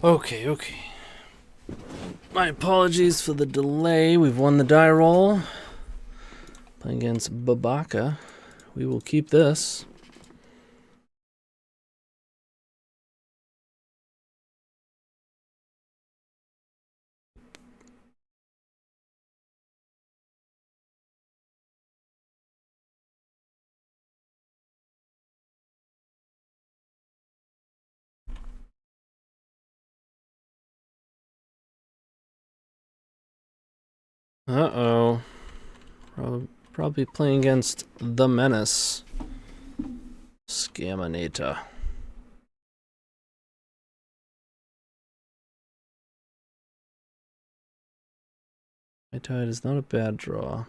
Speaker 1: Okay. My apologies for the delay. We've won the die roll. Playing against Babaka. We will keep this. Uh-oh. Probably playing against the Menace. Scaminator. My tide is not a bad draw.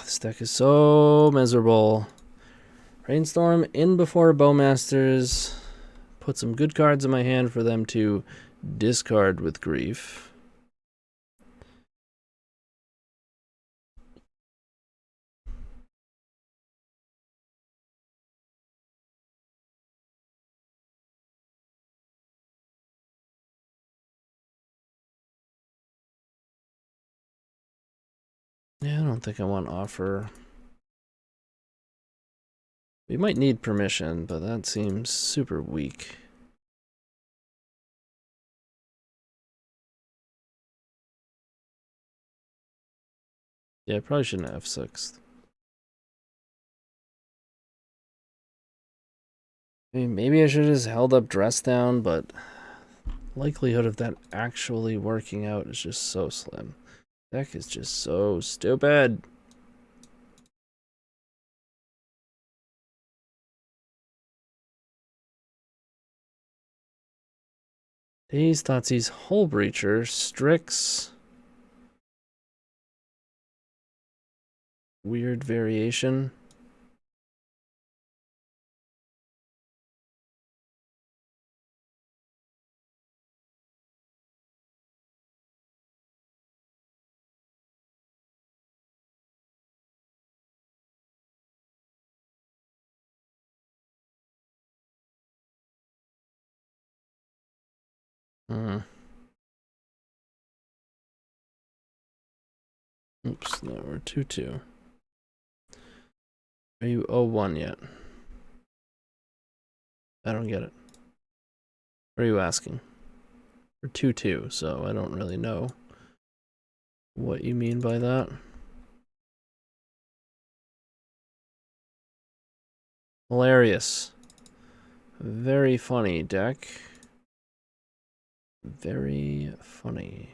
Speaker 1: This deck is so miserable. Brainstorm in before Bowmasters. Put some good cards in my hand for them to discard with grief. Yeah, I don't think I want offer. We might need permission, but that seems super weak. Yeah, I probably shouldn't have F6. I mean, maybe I should have just held up dress down, but likelihood of that actually working out is just so slim. Deck is just so stupid. Daze, Thoughtseize, Hull Breacher, Strix. Weird variation. Oops, no, we're 2-2. Are you 0-1 yet? I don't get it. What are you asking? We're 2-2, so I don't really know what you mean by that. Hilarious. Very funny, deck. Very funny.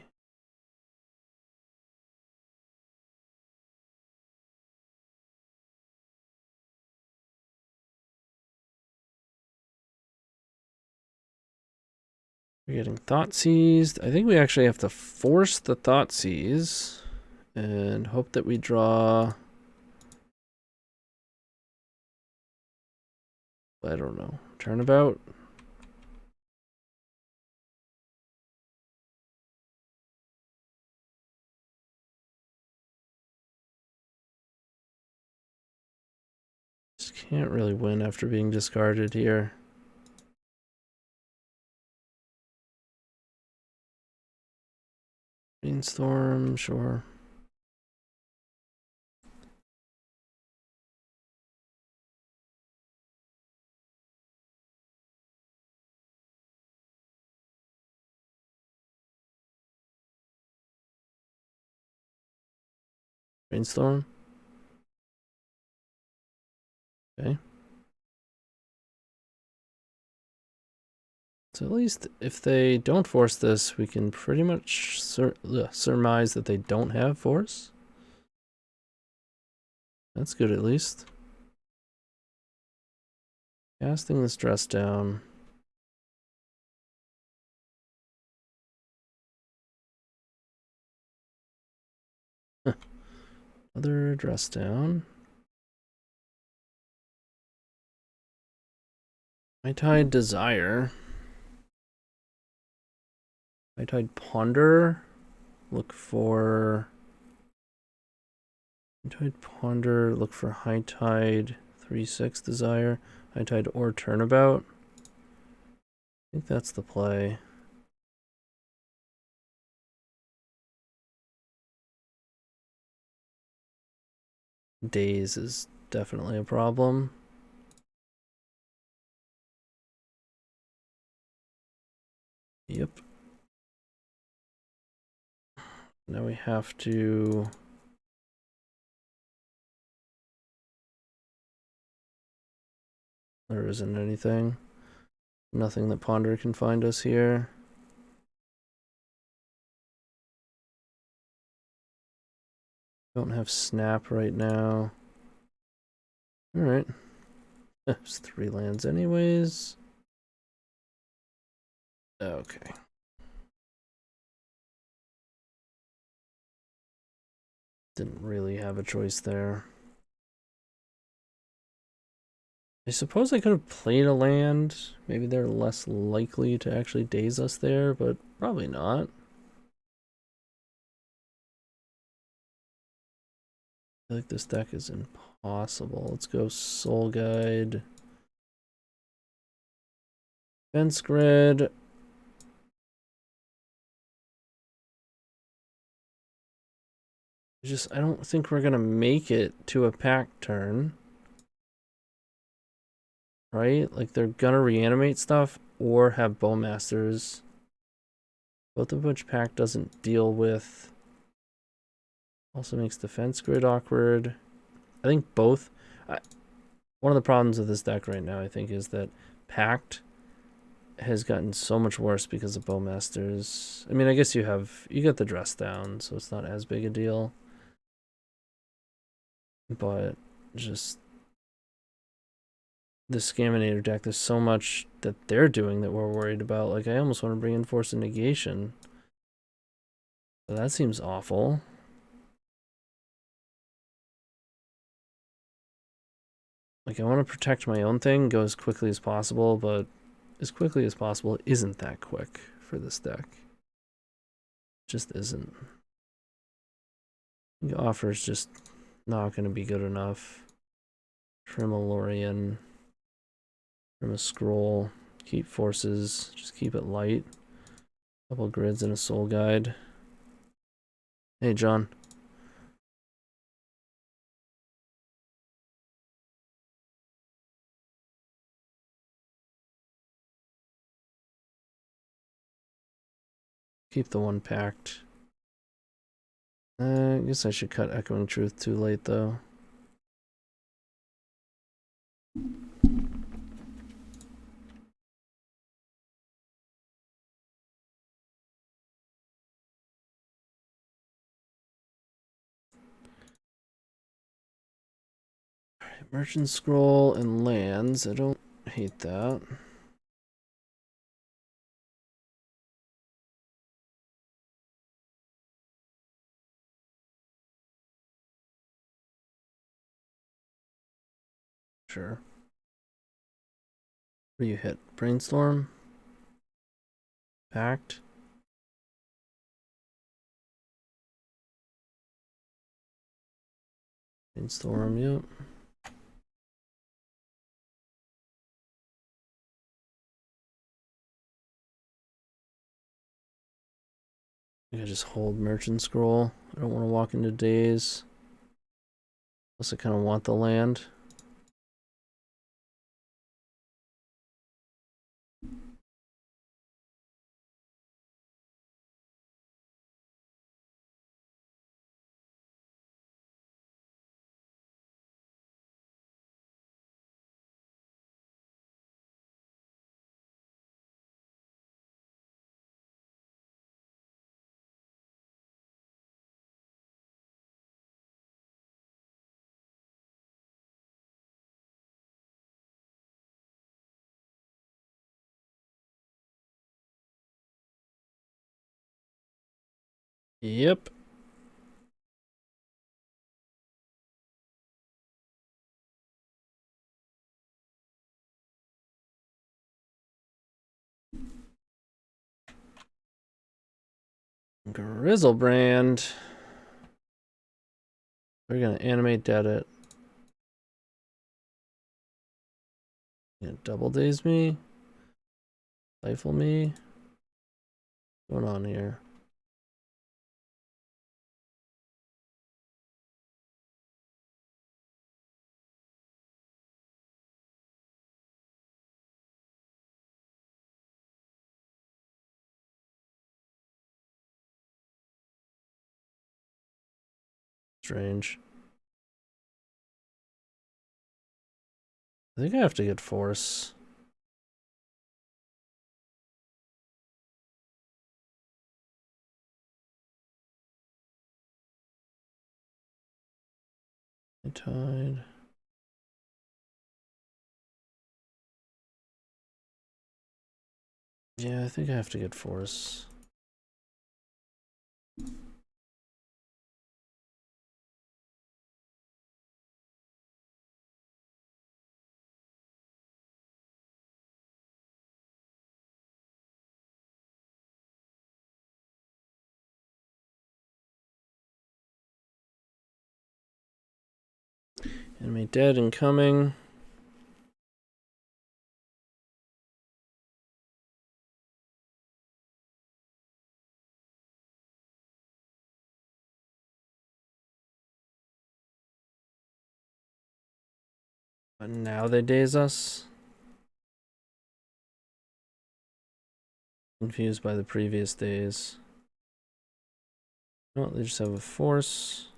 Speaker 1: We're getting Thoughtseized. I think we actually have to force the Thoughtseize and hope that we draw. I don't know. Turnabout. Just can't really win after being discarded here. Brainstorm, sure. Brainstorm. Okay. So at least if they don't force this, we can pretty much surmise that they don't have force. That's good at least. Casting this dress down. Other dress down. High-Tide Desire. High-Tide Ponder. Look for... High-Tide Ponder. Look for High-Tide 3/6 Desire. High-Tide or Turnabout. I think that's the play. Daze is definitely a problem. Yep. Now we have to... There isn't anything. Nothing that Ponder can find us here. Don't have Snap right now. Alright. There's 3 lands anyways. Okay. Didn't really have a choice there. I suppose I could have played a land. Maybe they're less likely to actually daze us there, but probably not. I feel like this deck is impossible. Let's go Soul Guide. Fence Grid. I don't think we're gonna make it to a pack turn. Right? Like they're gonna reanimate stuff or have Bowmasters. Both of which pack doesn't deal with. Also makes Defense Grid awkward. I think both. One of the problems with this deck right now, I think, is that Pact has gotten so much worse because of Bowmasters. I mean, I guess you get the dress down, so it's not as big a deal. But just the Scaminator deck, there's so much that they're doing that we're worried about. Like, I almost want to bring in Force of Negation. So that seems awful. Like, I want to protect my own thing, go as quickly as possible, but as quickly as possible isn't that quick for this deck. It just isn't. The offer's just not going to be good enough. Trim a Lorien. Trim a Scroll. Keep forces. Just keep it light. Couple grids and a Soul Guide. Hey, John. Keep the one packed. I guess I should cut Echoing Truth too late, though. Alright, Merchant Scroll and lands. I don't hate that. Sure. Where you hit? Brainstorm? Pact? Brainstorm, yep. I just hold Merchant Scroll. I don't want to walk into Daze. Plus I kind of want the land. Yep. Grizzlebrand. We're gonna animate dead it. You gonna double daze me? Stifle me? What's going on here? Strange. I think I have to get force. Tide. Yeah, I think I have to get force. Enemy dead and coming. But now they daze us. Confused by the previous days. No, they just have a force.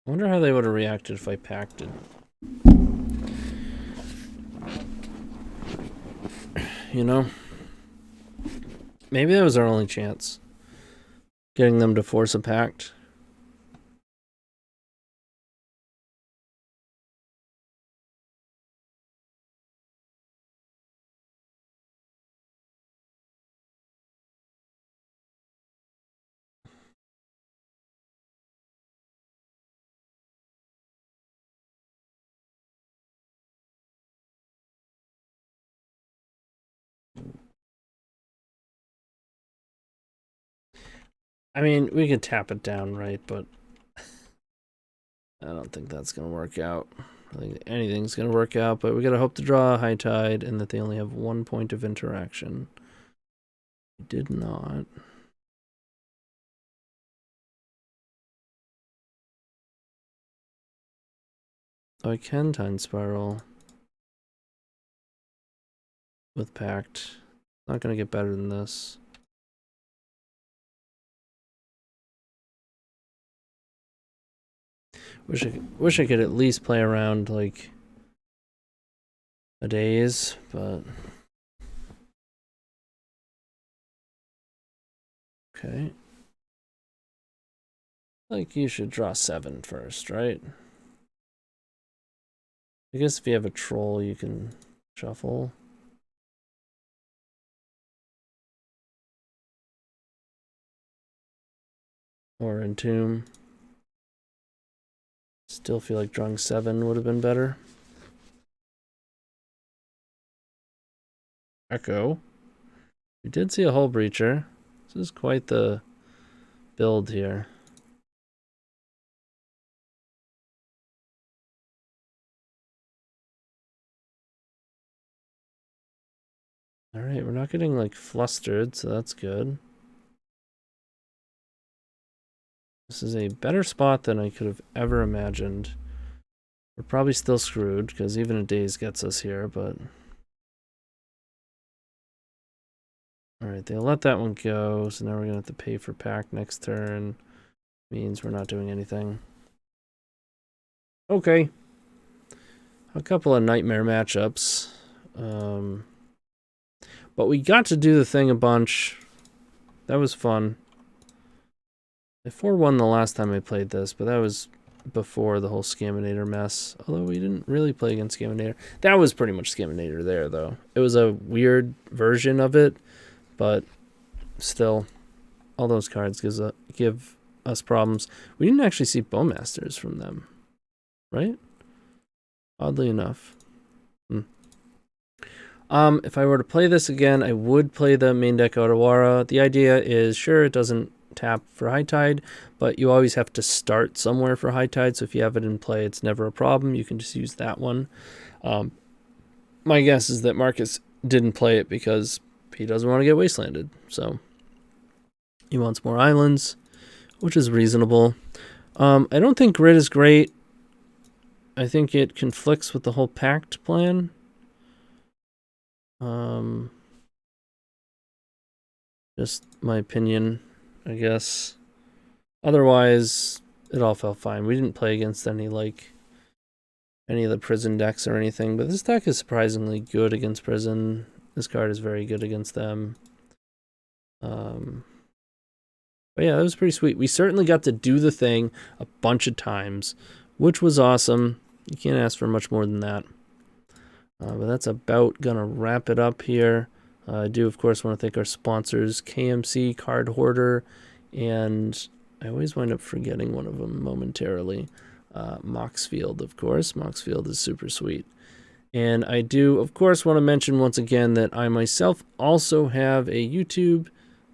Speaker 1: I wonder how they would have reacted if I packed it. You know? Maybe that was our only chance. Getting them to force a pact. I mean, we could tap it down, right? But I don't think that's going to work out. I think anything's going to work out, but we got to hope to draw a high tide and that they only have 1 point of interaction. We did not. Oh, I can Time Spiral with Pact. Not going to get better than this. Wish I could at least play around like a daze, but okay. Like you should draw 7 first, right? I guess if you have a troll, you can shuffle. Or entomb. Still feel like drawing 7 would have been better. Echo. We did see a Hull Breacher. This is quite the build here. Alright, we're not getting like flustered, so that's good. This is a better spot than I could have ever imagined. We're probably still screwed, because even a daze gets us here, but... Alright, they'll let that one go, so now we're going to have to pay for pack next turn. Means we're not doing anything. Okay. A couple of nightmare matchups. But we got to do the thing a bunch. That was fun. I 4-1 the last time I played this, but that was before the whole Scaminator mess. Although we didn't really play against Scaminator. That was pretty much Scaminator there, though. It was a weird version of it, but still, all those cards give us problems. We didn't actually see Bowmasters from them, right? Oddly enough. If I were to play this again, I would play the main deck Otawara. The idea is, sure, it doesn't tap for high tide, but you always have to start somewhere for high tide, so if you have it in play, it's never a problem. You can just use that one. My guess is that Marcus didn't play it because he doesn't want to get wastelanded, so he wants more islands, which is reasonable. I don't think grid is great. I think it conflicts with the whole pact plan. Just my opinion, I guess. Otherwise, it all felt fine. We didn't play against any of the prison decks or anything, but this deck is surprisingly good against prison. This card is very good against them. But yeah, that was pretty sweet. We certainly got to do the thing a bunch of times, which was awesome. You can't ask for much more than that. But that's about gonna wrap it up here. I do, of course, want to thank our sponsors, KMC, Card Hoarder, and I always wind up forgetting one of them momentarily. Moxfield, of course. Moxfield is super sweet. And I do, of course, want to mention once again that I myself also have a YouTube,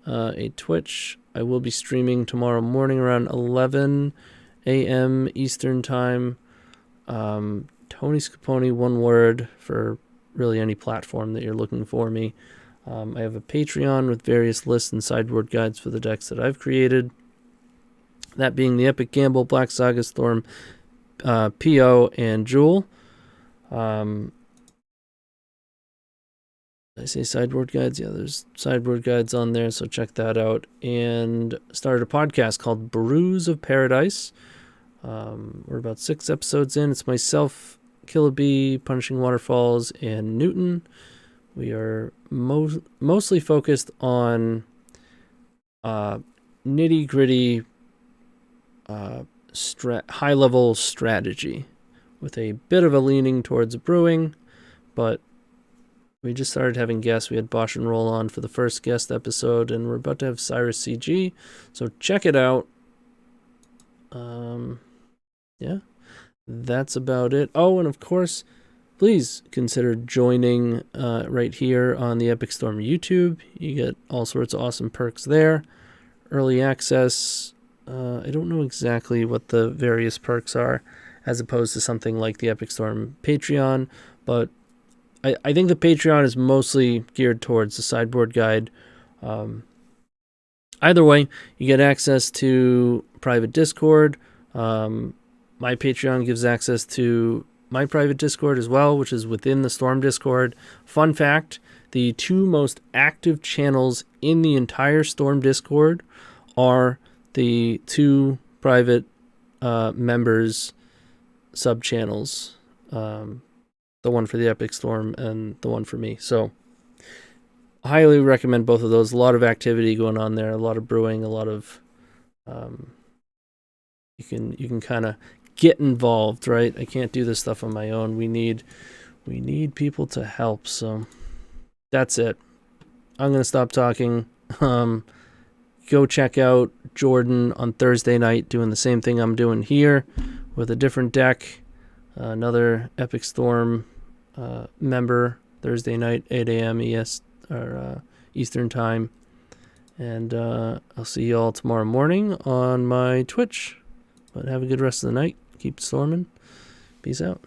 Speaker 1: a Twitch. I will be streaming tomorrow morning around 11 a.m. Eastern Time. TonyScapone, one word, for really any platform that you're looking for me. I have a Patreon with various lists and sideboard guides for the decks that I've created. That being the Epic Gamble, Black Saga Storm, PO, and Jewel. Did I say sideboard guides? Yeah, there's sideboard guides on there, so check that out. And started a podcast called Brews of Paradise. We're about 6 episodes in. It's myself, Killabee, Punishing Waterfalls, and Newton. We are mostly focused on nitty-gritty high-level strategy with a bit of a leaning towards brewing, but we just started having guests. We had Bosch and Roll on for the first guest episode, and we're about to have Cyrus CG, so check it out. Yeah, that's about it. Oh, and of course, please consider joining right here on the Epic Storm YouTube. You get all sorts of awesome perks there. Early access. I don't know exactly what the various perks are as opposed to something like the Epic Storm Patreon, but I think the Patreon is mostly geared towards the sideboard guide. Either way, you get access to private Discord. My Patreon gives access to my private Discord as well, which is within the Storm Discord. Fun fact, the 2 most active channels in the entire Storm Discord are the 2 private members sub-channels. The one for the Epic Storm and the one for me. So I highly recommend both of those. A lot of activity going on there, a lot of brewing, a lot of you can kind of get involved, right? I can't do this stuff on my own. We need people to help. So that's it. I'm going to stop talking. Go check out Jordan on Thursday night doing the same thing I'm doing here with a different deck. Another Epic Storm member Thursday night, 8 a.m. Eastern time. And I'll see you all tomorrow morning on my Twitch. But have a good rest of the night. Keep storming. Peace out.